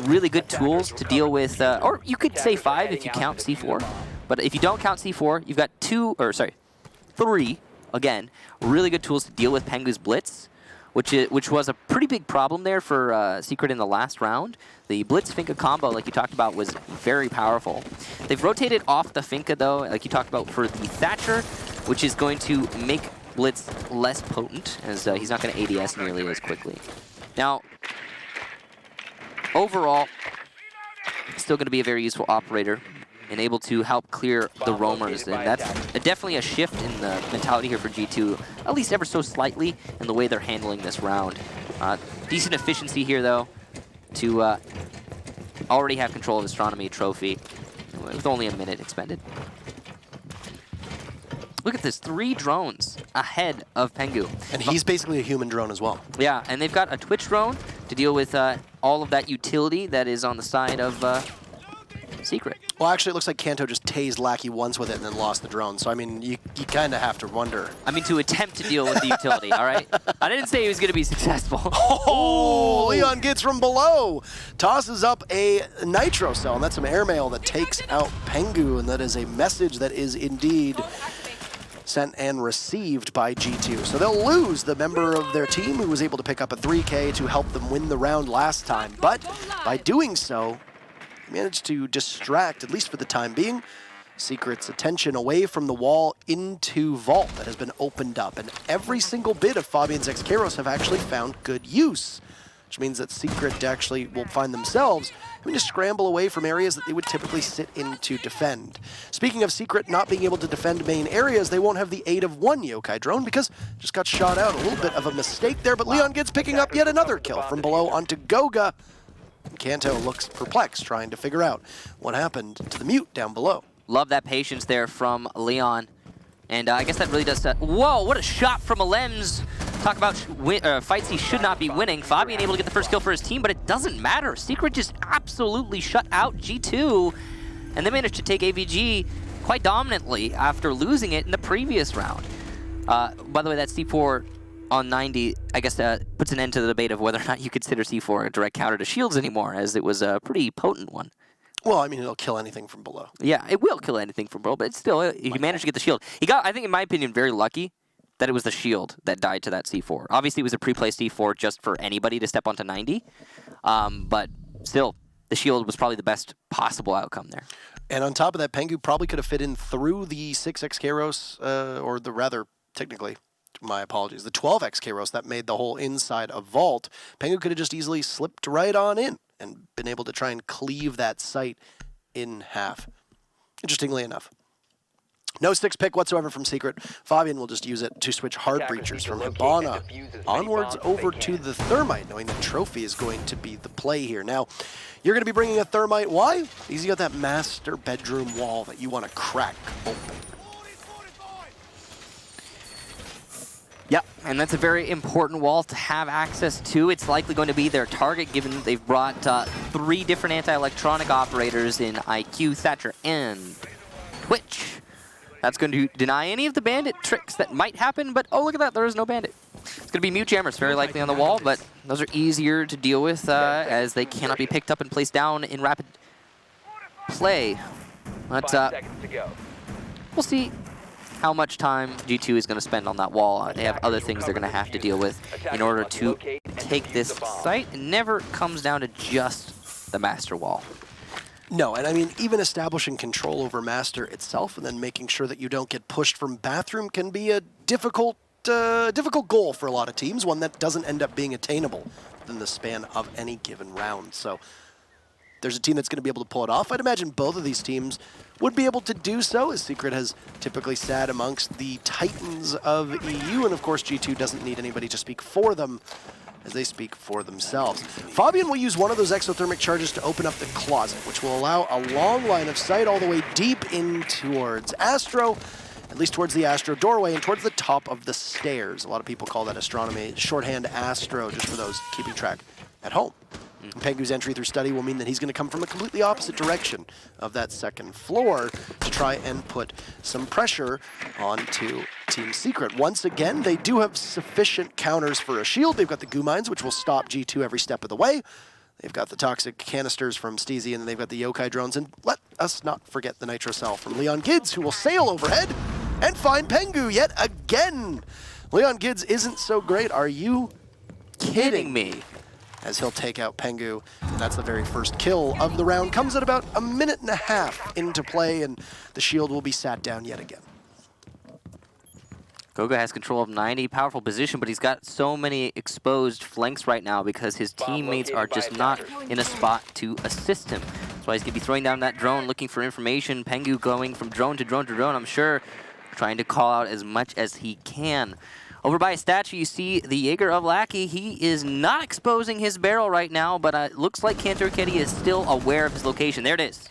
really good tools to deal with, or you could say 5 if you count C4. But if you don't count C4, you've got 3, again, really good tools to deal with Pengu's Blitz, which was a pretty big problem there for Secret in the last round. The Blitz Finka combo, like you talked about, was very powerful. They've rotated off the Finka, though, like you talked about, for the Thatcher, which is going to make Blitz less potent, as he's not going to ADS nearly as quickly. Now, overall, still going to be a very useful operator and able to help clear the roamers, and that's definitely a shift in the mentality here for G2, at least ever so slightly, in the way they're handling this round. Decent efficiency here, though, to already have control of Astronomy Trophy with only a minute expended. Look at this, 3 drones ahead of Pengu. And he's basically a human drone as well. Yeah, and they've got a Twitch drone to deal with all of that utility that is on the side of Secret. Well, actually, it looks like Kanto just tased Lackey once with it and then lost the drone. So, I mean, you kind of have to wonder. I mean, to attempt to deal with the utility, all right? I didn't say he was going to be successful. Oh, Leon gets from below. Tosses up a Nitro Cell, and that's some airmail that takes out Pengu, and that is a message that is indeed sent and received by G2. So they'll lose the member of their team who was able to pick up a 3K to help them win the round last time. But by doing so, managed to distract, at least for the time being, Secret's attention away from the wall into Vault that has been opened up. And every single bit of Fabian's X-Kairos have actually found good use, which means that Secret actually will find themselves having to scramble away from areas that they would typically sit in to defend. Speaking of Secret not being able to defend main areas, they won't have the aid of one Yokai drone because just got shot out. A little bit of a mistake there, but Leon gets picking up yet another kill from below onto Goga. Kanto looks perplexed, trying to figure out what happened to the mute down below. Love that patience there from Leon. And I guess that really does set. Whoa, what a shot from Alems. Talk about fights he should not be winning. Fabian able to get the first kill for his team, but it doesn't matter. Secret just absolutely shut out G2, and they managed to take AVG quite dominantly after losing it in the previous round. By the way, that C4 on 90, I guess, puts an end to the debate of whether or not you consider C4 a direct counter to shields anymore, as it was a pretty potent one. Well, I mean, it'll kill anything from below. Yeah, it will kill anything from below, but it's still, he managed to get the shield. He got, I think, in my opinion, very lucky that it was the shield that died to that C4. Obviously, it was a pre-placed C4 just for anybody to step onto 90, but still, the shield was probably the best possible outcome there. And on top of that, Pengu probably could have fit in through the 6x Kairos, or the rather, technically, my apologies, the 12x Kairos that made the whole inside of Vault. Pengu could have just easily slipped right on in and been able to try and cleave that site in half. Interestingly enough. No 6 pick whatsoever from Secret. Fabian will just use it to switch hard breachers from Hibana onwards over to the Thermite, knowing that Trophy is going to be the play here. Now, you're going to be bringing a Thermite. Why? Because you got that master bedroom wall that you want to crack open. Yeah, and that's a very important wall to have access to. It's likely going to be their target, given that they've brought 3 different anti-electronic operators in IQ, Thatcher, and Twitch. That's going to deny any of the bandit tricks that might happen, but oh, look at that, there is no bandit. It's going to be mute jammers, very likely on the wall, but those are easier to deal with as they cannot be picked up and placed down in rapid play. But we'll see how much time G2 is going to spend on that wall. They have other things they're going to have to deal with in order to take this site. It never comes down to just the master wall. No, and I mean, even establishing control over Master itself and then making sure that you don't get pushed from Bathroom can be a difficult goal for a lot of teams, one that doesn't end up being attainable within the span of any given round. So there's a team that's going to be able to pull it off. I'd imagine both of these teams would be able to do so, as Secret has typically sat amongst the titans of EU, and of course G2 doesn't need anybody to speak for them, as they speak for themselves. Fabian will use one of those exothermic charges to open up the closet, which will allow a long line of sight all the way deep in towards Astro, at least towards the Astro doorway and towards the top of the stairs. A lot of people call that astronomy shorthand Astro, just for those keeping track at home. Pengu's entry through study will mean that he's going to come from the completely opposite direction of that second floor to try and put some pressure onto Team Secret. Once again, they do have sufficient counters for a shield. They've got the goo mines, which will stop G2 every step of the way. They've got the toxic canisters from Steezy, and then they've got the yokai drones. And let us not forget the nitro cell from Leon Gids, who will sail overhead and find Pengu yet again. Leon Gids isn't so great. Are you kidding me? As he'll take out Pengu, and that's the very first kill of the round. Comes at about a minute and a half into play, and the shield will be sat down yet again. Goga has control of 90, powerful position, but he's got so many exposed flanks right now because his teammates are just not in a spot to assist him. That's why he's going to be throwing down that drone, looking for information. Pengu going from drone to drone to drone, I'm sure, trying to call out as much as he can. Over by a statue, you see the Jaeger of Lackey. He is not exposing his barrel right now, but it looks like Kanto Kitty is still aware of his location. There it is.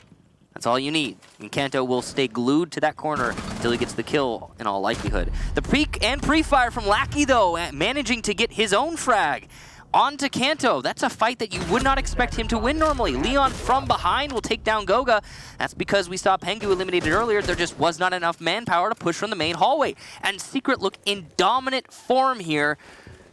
That's all you need. And Kanto will stay glued to that corner until he gets the kill, in all likelihood. The pre-fire from Lackey, though, managing to get his own frag onto Kanto. That's a fight that you would not expect him to win normally. Leon from behind will take down Goga. That's because we saw Pengu eliminated earlier. There just was not enough manpower to push from the main hallway. And Secret look in dominant form here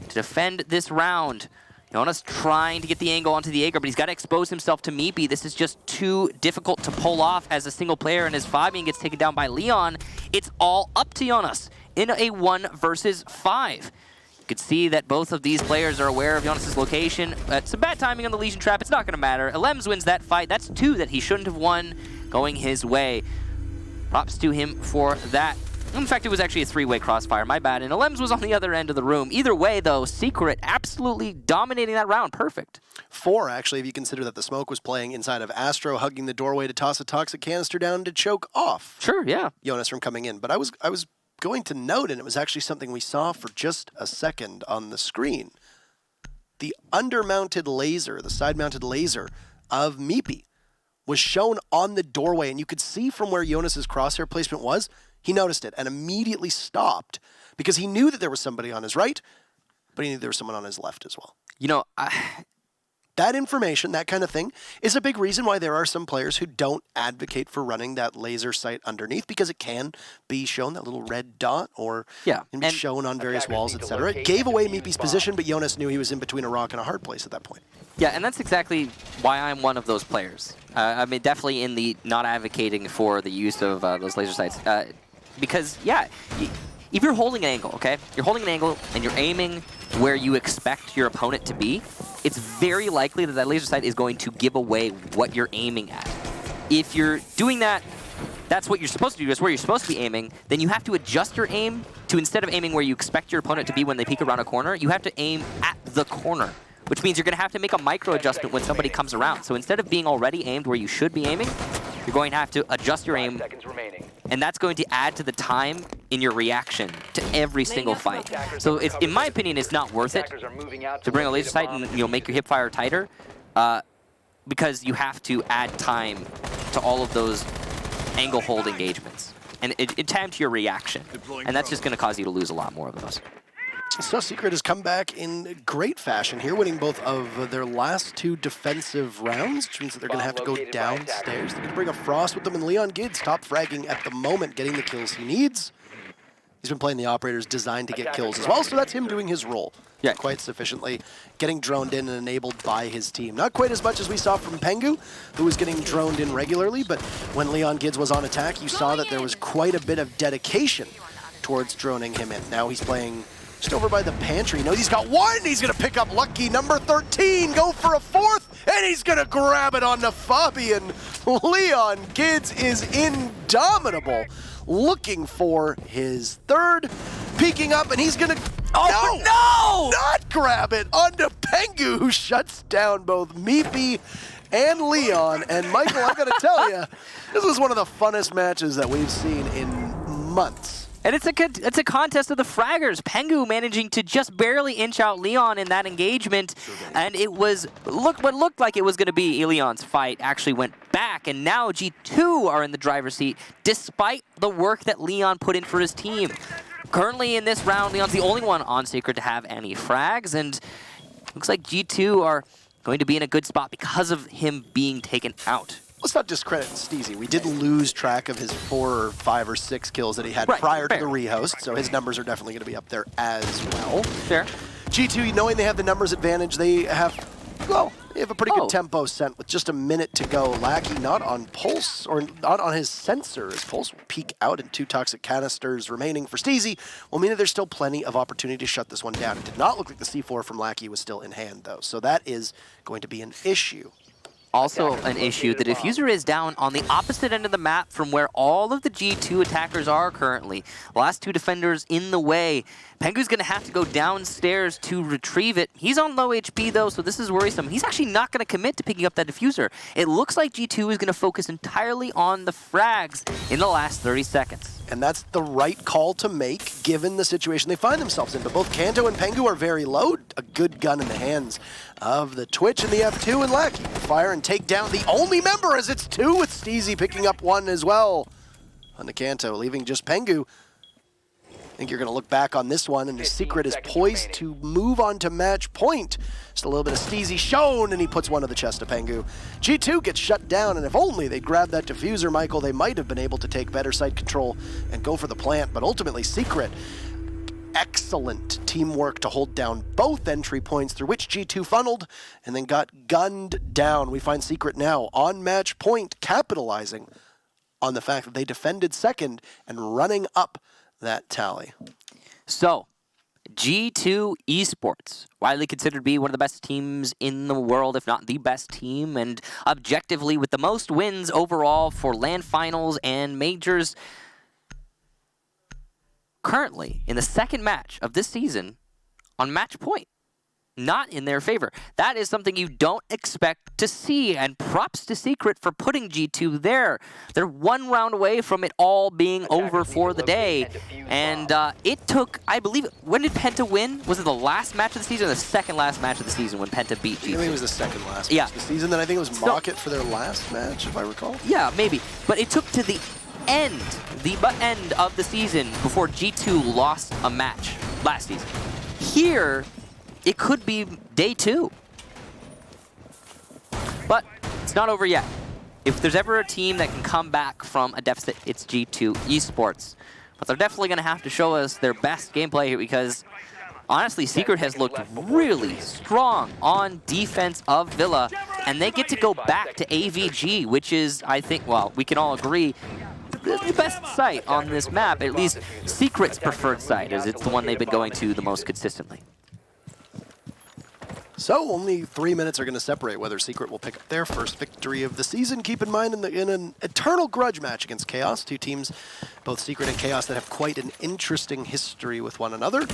to defend this round. Jonas trying to get the angle onto the Jaeger, but he's got to expose himself to Meepy. This is just too difficult to pull off as a single player, and as Fabian gets taken down by Leon, it's all up to Jonas in a 1 versus 5. You could see that both of these players are aware of Jonas' location. Some bad timing on the Legion Trap. It's not going to matter. Alems wins that fight. That's 2 that he shouldn't have won going his way. Props to him for that. In fact, it was actually a 3-way crossfire. My bad. And Alems was on the other end of the room. Either way, though, Secret absolutely dominating that round. Perfect. 4, actually, if you consider that the smoke was playing inside of Astro, hugging the doorway to toss a toxic canister down to choke off. Sure, yeah. Jonas from coming in. But I was going to note, and it was actually something we saw for just a second on the screen. The undermounted laser, the side-mounted laser of Meepy was shown on the doorway, and you could see from where Jonas's crosshair placement was, he noticed it and immediately stopped because he knew that there was somebody on his right, but he knew there was someone on his left as well. You know, that information, that kind of thing, is a big reason why there are some players who don't advocate for running that laser sight underneath, because it can be shown, that little red dot, or can be shown on various walls, etc. It gave away Meepy's position, but Jonas knew he was in between a rock and a hard place at that point. Yeah, and that's exactly why I'm one of those players. I mean, definitely in the not advocating for the use of those laser sights. Because, yeah, if you're holding an angle, okay? You're holding an angle and you're aiming where you expect your opponent to be, it's very likely that that laser sight is going to give away what you're aiming at. If you're doing that, that's what you're supposed to do, that's where you're supposed to be aiming, then you have to adjust your aim to, instead of aiming where you expect your opponent to be when they peek around a corner, you have to aim at the corner, which means you're going to have to make a micro adjustment when somebody comes around. So instead of being already aimed where you should be aiming, you're going to have to adjust your aim, and that's going to add to the time in your reaction to every single fight. So it's, in my opinion, it's not worth it to bring a laser sight and make your hip fire tighter, because you have to add time to all of those angle hold engagements, and it time to your reaction, and that's just going to cause you to lose a lot more of those. So Secret has come back in great fashion here, winning both of their last 2 defensive rounds, which means that they're going to have to go downstairs. They're going to bring a Frost with them, and Leon Gids top fragging at the moment, getting the kills he needs. He's been playing the operators designed to get kills as well, so that's him doing his role quite sufficiently, getting droned in and enabled by his team. Not quite as much as we saw from Pengu, who was getting droned in regularly, but when Leon Gids was on attack, you saw that there was quite a bit of dedication towards droning him in. Now he's playing just over by the pantry. He knows he's got 1. He's going to pick up lucky number 13, go for a 4th, and he's going to grab it onto Fabian. Leon Gids is indomitable, looking for his 3rd, peeking up, and he's going to not grab it onto Pengu, who shuts down both Meepy and Leon. And Michael, I got to tell you, this was one of the funnest matches that we've seen in months. And it's a contest of the fraggers. Pengu managing to just barely inch out Leon in that engagement, and it was what looked like it was going to be Leon's fight actually went back, and now G2 are in the driver's seat despite the work that Leon put in for his team. Currently in this round, Leon's the only one on Secret to have any frags, and looks like G2 are going to be in a good spot because of him being taken out. Let's not discredit Steezy. We did lose track of his 4 or 5 or 6 kills that he had prior to the rehost, so his numbers are definitely going to be up there as well. Fair. G2, knowing they have the numbers advantage, they have a pretty good tempo sent with just a minute to go. Lackey not on Pulse, or not on his sensor, as Pulse will peek out, and 2 toxic canisters remaining for Steezy will mean that there's still plenty of opportunity to shut this one down. It did not look like the C4 from Lackey was still in hand, though, so that is going to be an issue. Also an issue, the diffuser is down on the opposite end of the map from where all of the G2 attackers are currently. The last 2 defenders in the way. Pengu's going to have to go downstairs to retrieve it. He's on low HP though, so this is worrisome. He's actually not going to commit to picking up that diffuser. It looks like G2 is going to focus entirely on the frags in the last 30 seconds. And that's the right call to make, given the situation they find themselves in. But both Kanto and Pengu are very low. A good gun in the hands of the Twitch and the F2, and Lackey fire and take down the only member, as it's 2 with Steezy picking up 1 as well on the Kanto, leaving just Pengu. I think you're going to look back on this one, and the Secret is poised to move on to match point. Just a little bit of Steezy shown, and he puts 1 to the chest of Pengu. G2 gets shut down, and if only they grabbed that diffuser, Michael, they might have been able to take better site control and go for the plant. But ultimately, Secret, excellent teamwork to hold down both entry points, through which G2 funneled and then got gunned down. We find Secret now on match point, capitalizing on the fact that they defended second and running up that tally. So, G2 Esports, widely considered to be one of the best teams in the world, if not the best team, and objectively with the most wins overall for LAN finals and majors. Currently, in the second match of this season, on match point, not in their favor. That is something you don't expect to see, and props to Secret for putting G2 there. They're 1 round away from it all being over for the day, and it took, I believe, when did Penta win? Was it the last match of the season or the second last match of the season when Penta beat G2? I think it was the second last match of the season, then I think it was Mocket for their last match, if I recall. Yeah, maybe, but it took to the end of the season before G2 lost a match last season. Here, it could be day 2. But it's not over yet. If there's ever a team that can come back from a deficit, it's G2 Esports. But they're definitely going to have to show us their best gameplay here, because honestly, Secret has looked really strong on defense of Villa, and they get to go back to AVG, which is, I think, well, we can all agree, the best site on this map, at least Secret's preferred site, as it's the one they've been going to the most consistently. So only 3 minutes are going to separate whether Secret will pick up their first victory of the season. Keep in mind, in an eternal grudge match against Chaos, 2 teams, both Secret and Chaos, that have quite an interesting history with one another.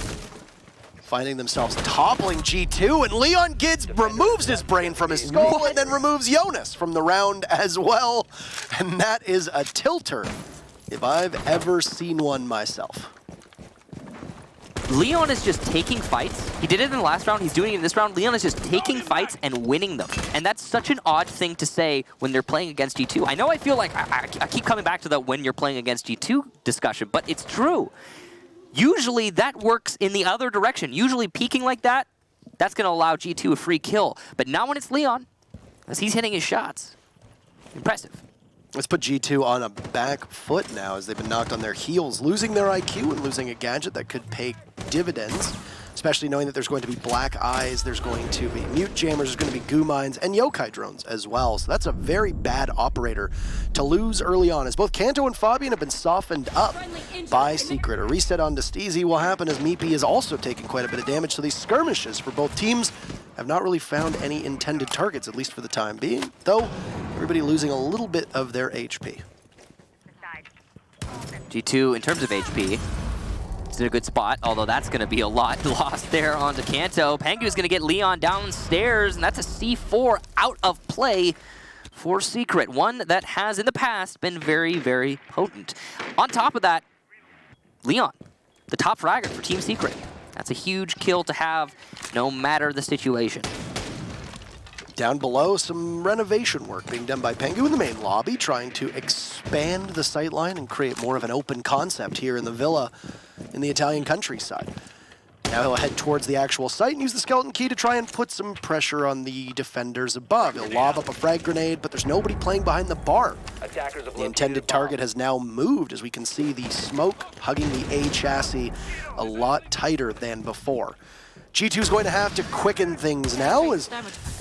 finding themselves toppling G2, and Leon Gids removes his brain from his skull and then removes Jonas from the round as well. And that is a tilter, if I've ever seen one myself. Leon is just taking fights. He did it in the last round. He's doing it in this round. Leon is just taking fights and winning them. And that's such an odd thing to say when they're playing against G2. I know I feel like I keep coming back to the when you're playing against G2 discussion, but it's true. Usually that works in the other direction. Usually peaking like that, that's going to allow G2 a free kill. But not when it's Leon, as he's hitting his shots. Impressive. Let's put G2 on a back foot now as they've been knocked on their heels, losing their IQ and losing a gadget that could pay dividends, especially knowing that there's going to be Black Eyes, there's going to be Mute Jammers, there's going to be Goo Mines, and Yokai Drones as well. So that's a very bad operator to lose early on, as both Kanto and Fabian have been softened up by Secret. A reset on Steezy will happen as Meepy is also taking quite a bit of damage, so these skirmishes for both teams have not really found any intended targets, at least for the time being, though everybody losing a little bit of their HP. G2, in terms of HP, is in a good spot, although that's going to be a lot lost there onto Kanto. Pengu's going to get Leon downstairs, and that's a C4 out of play for Secret, one that has in the past been very, very potent. On top of that, Leon, the top fragger for Team Secret. That's a huge kill to have, no matter the situation. Down below, some renovation work being done by Pengu in the main lobby, trying to expand the sightline and create more of an open concept here in the villa in the Italian countryside. Now he'll head towards the actual site and use the skeleton key to try and put some pressure on the defenders above. He'll lob up a frag grenade, but there's nobody playing behind the bar. The intended target has now moved, as we can see the smoke hugging the A chassis a lot tighter than before. G2's going to have to quicken things now, as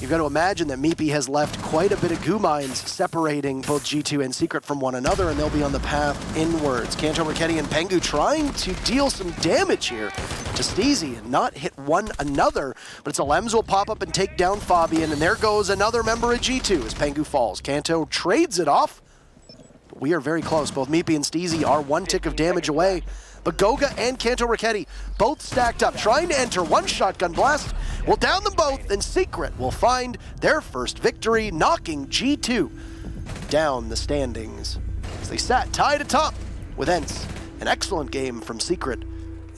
you've got to imagine that Meepy has left quite a bit of goo mines separating both G2 and Secret from one another, and they'll be on the path inwards. Kanto, Raketti, and Pengu trying to deal some damage here to Steezy and not hit one another, but it's a Lems will pop up and take down Fabian, and there goes another member of G2 as Pengu falls. Kanto trades it off, but we are very close. Both Meepy and Steezy are one tick of damage away. But Goga and Kanto Raketti both stacked up, trying to enter. One shotgun blast will down them both, and Secret will find their first victory, knocking G2 down the standings. As they sat tied atop with Ents. An excellent game from Secret,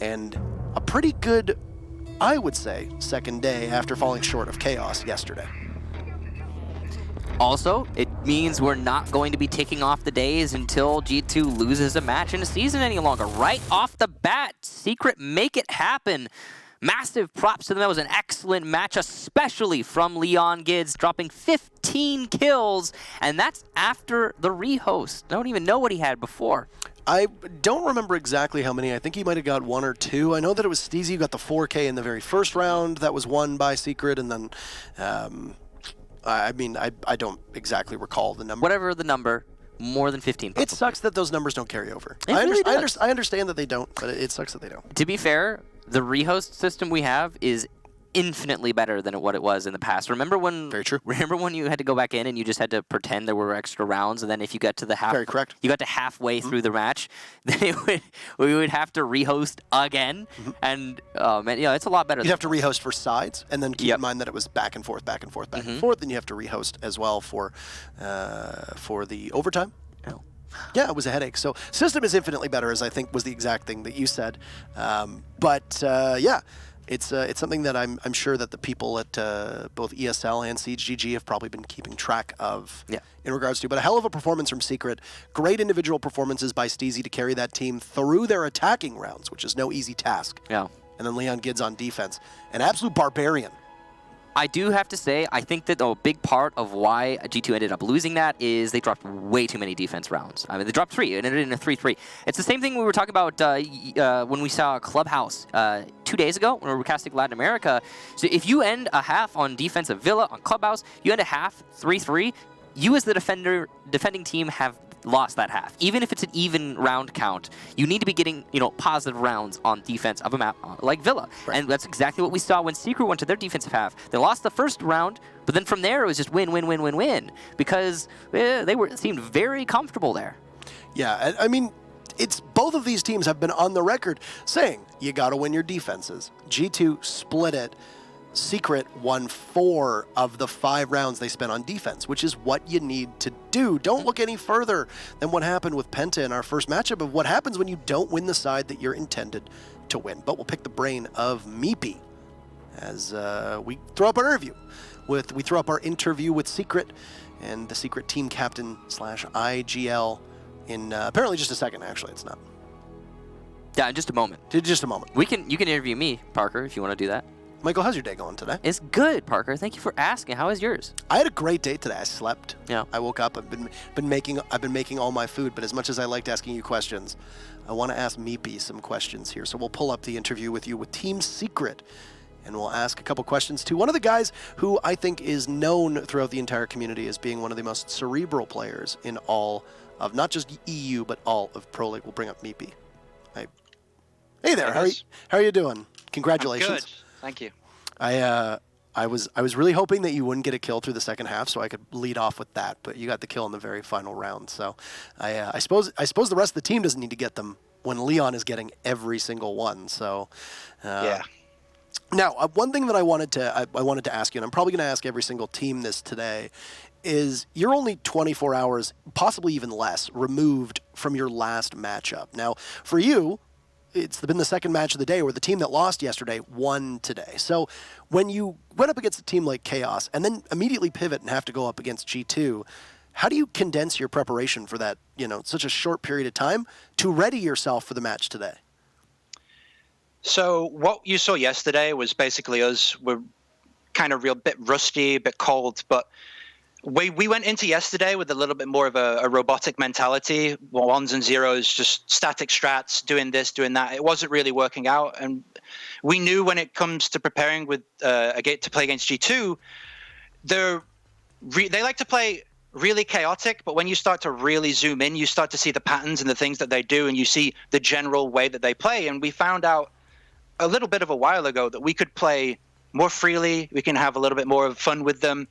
and a pretty good, I would say, second day after falling short of Chaos yesterday. Also, it means we're not going to be ticking off the days until G2 loses a match in a season any longer. Right off the bat, Secret make it happen. Massive props to them. That was an excellent match, especially from Leon Gids, dropping 15 kills, and that's after the rehost. I don't even know what he had before. I don't remember exactly how many. I think he might have got one or two. I know that it was Steezy who got the 4K in the very first round. That was won by Secret, and then... I mean, I don't exactly recall the number. Whatever the number, more than 15. Probably. It sucks that those numbers don't carry over. I understand that they don't, but it sucks that they don't. To be fair, the rehost system we have is infinitely better than what it was in the past. Remember when? Very true. Remember when you had to go back in and you just had to pretend there were extra rounds, and then if you got to the Very correct. You got to halfway through the match, then we would have to rehost again, and man, it's a lot better. You'd have to rehost for sides, and then keep in mind that it was back and forth, back and forth, back and forth. Then you have to rehost as well for the overtime. Oh. Yeah, it was a headache. So system is infinitely better, as I think was the exact thing that you said. Yeah. It's something that I'm sure that the people at both ESL and CGG have probably been keeping track of in regards to. But a hell of a performance from Secret. Great individual performances by Steezy to carry that team through their attacking rounds, which is no easy task. Yeah. And then Leon Gids on defense. An absolute barbarian. I do have to say, I think that a big part of why G2 ended up losing that is they dropped way too many defense rounds. I mean, they dropped 3 and ended in a 3-3. It's the same thing we were talking about when we saw Clubhouse 2 days ago when we were casting Latin America. So if you end a half on defensive Villa, on Clubhouse, you end a half 3-3, you as the defending team have lost that half. Even if it's an even round count, you need to be getting, positive rounds on defense of a map like Villa. Right. And that's exactly what we saw when Secret went to their defensive half. They lost the first round, but then from there it was just win, win, win, win, win, because they seemed very comfortable there. Yeah, I mean, it's both of these teams have been on the record saying you got to win your defenses. G2 split it. Secret won 4 of the 5 rounds they spent on defense, which is what you need to do. Don't look any further than what happened with Penta in our first matchup of what happens when you don't win the side that you're intended to win. But we'll pick the brain of Meepy as we throw up our interview with Secret and the Secret team captain / IGL in apparently just a second. Actually, it's not. Yeah, in just a moment. Just a moment. You can interview me, Parker, if you want to do that. Michael, how's your day going today? It's good, Parker. Thank you for asking. How is yours? I had a great day today. I slept. Yeah. I woke up. I've been making all my food, but as much as I liked asking you questions, I want to ask Meepy some questions here. So we'll pull up the interview with you with Team Secret, and we'll ask a couple questions to one of the guys who I think is known throughout the entire community as being one of the most cerebral players in all of not just EU but all of Pro League. We'll bring up Meepy. Hey there. How are you doing? Congratulations. I'm good. Thank you. I was really hoping that you wouldn't get a kill through the second half, so I could lead off with that. But you got the kill in the very final round. So I suppose the rest of the team doesn't need to get them when Leon is getting every single one. So yeah. Now, one thing that I wanted to ask you, and I'm probably going to ask every single team this today, is you're only 24 hours, possibly even less, removed from your last matchup. Now, for you, it's been the second match of the day where the team that lost yesterday won today. So when you went up against a team like Chaos and then immediately pivot and have to go up against G2, how do you condense your preparation for that, such a short period of time to ready yourself for the match today? So what you saw yesterday was basically us. We're kind of bit rusty, a bit cold, but we went into yesterday with a little bit more of a robotic mentality, ones and zeros, just static strats, doing this, doing that. It wasn't really working out, and we knew when it comes to preparing with to play against G2, they like to play really chaotic, but when you start to really zoom in, you start to see the patterns and the things that they do, and you see the general way that they play. And we found out a little bit of a while ago that we could play more freely. We can have a little bit more of fun with them.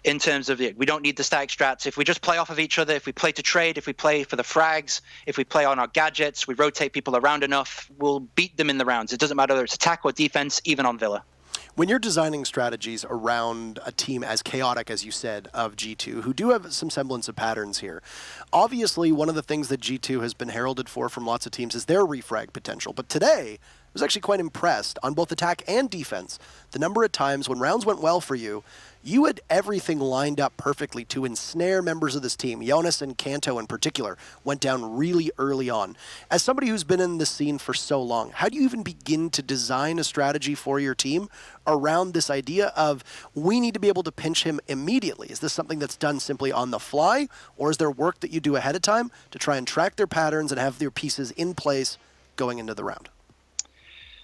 In terms of we don't need the static strats. If we just play off of each other, if we play to trade, if we play for the frags, if we play on our gadgets, we rotate people around enough, we'll beat them in the rounds. It doesn't matter whether it's attack or defense, even on Villa. When you're designing strategies around a team as chaotic as you said of G2, who do have some semblance of patterns here, obviously one of the things that G2 has been heralded for from lots of teams is their refrag potential. But today, I was actually quite impressed on both attack and defense. The number of times when rounds went well for you, you had everything lined up perfectly to ensnare members of this team. Jonas and Kanto in particular went down really early on. As somebody who's been in this scene for so long, how do you even begin to design a strategy for your team around this idea of we need to be able to pinch him immediately? Is this something that's done simply on the fly, or is there work that you do ahead of time to try and track their patterns and have their pieces in place going into the round?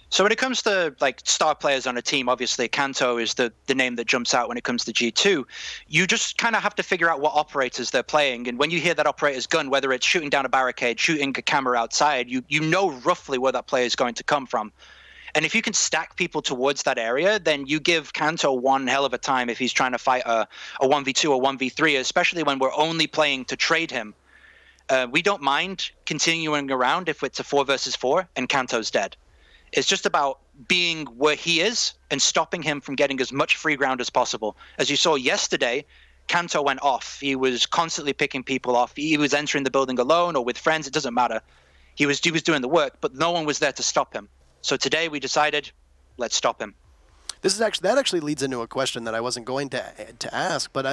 So when it comes to star players on a team, obviously Kanto is the name that jumps out when it comes to G2. You just kind of have to figure out what operators they're playing. And when you hear that operator's gun, whether it's shooting down a barricade, shooting a camera outside, you know roughly where that player is going to come from. And if you can stack people towards that area, then you give Kanto one hell of a time if he's trying to fight a 1v2 or 1v3, especially when we're only playing to trade him. We don't mind continuing around if it's a 4 versus 4 and Kanto's dead. It's just about being where he is and stopping him from getting as much free ground as possible. As you saw yesterday, Kanto went off. He was constantly picking people off. He was entering the building alone or with friends. It doesn't matter. He was doing the work, but no one was there to stop him. So today we decided, let's stop him. That actually leads into a question that I wasn't going to ask, but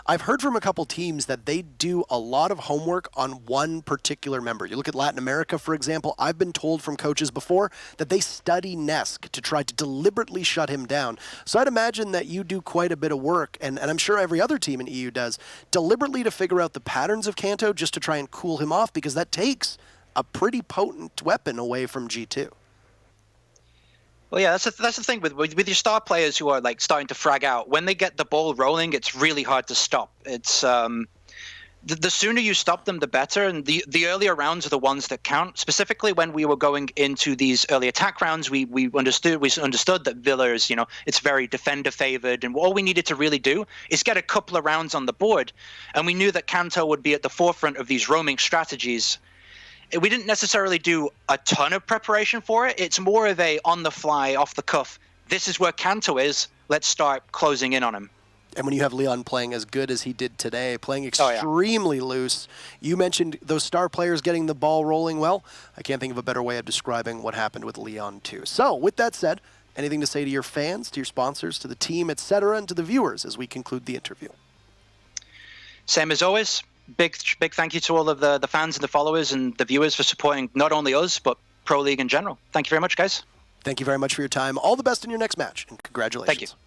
I've heard from a couple teams that they do a lot of homework on one particular member. You look at Latin America, for example. I've been told from coaches before that they study Nesk to try to deliberately shut him down. So I'd imagine that you do quite a bit of work, and I'm sure every other team in EU does, deliberately to figure out the patterns of Kanto just to try and cool him off, because that takes a pretty potent weapon away from G2. Well, yeah, that's the thing with your star players who are starting to frag out. When they get the ball rolling, it's really hard to stop. It's the sooner you stop them, the better. And the earlier rounds are the ones that count. Specifically, when we were going into these early attack rounds, we understood that Villa is it's very defender favored, and all we needed to really do is get a couple of rounds on the board. And we knew that Kanto would be at the forefront of these roaming strategies. we didn't necessarily do a ton of preparation for it. It's more of a on-the-fly, off-the-cuff, this is where Kanto is, let's start closing in on him. And when you have Leon playing as good as he did today, playing extremely loose, you mentioned those star players getting the ball rolling well. I can't think of a better way of describing what happened with Leon too. So with that said, anything to say to your fans, to your sponsors, to the team, etc., and to the viewers as we conclude the interview? Same as always, big thank you to all of the fans and the followers and the viewers for supporting not only us, but Pro League in general. Thank you very much, guys. Thank you very much for your time. All the best in your next match, and congratulations. Thank you.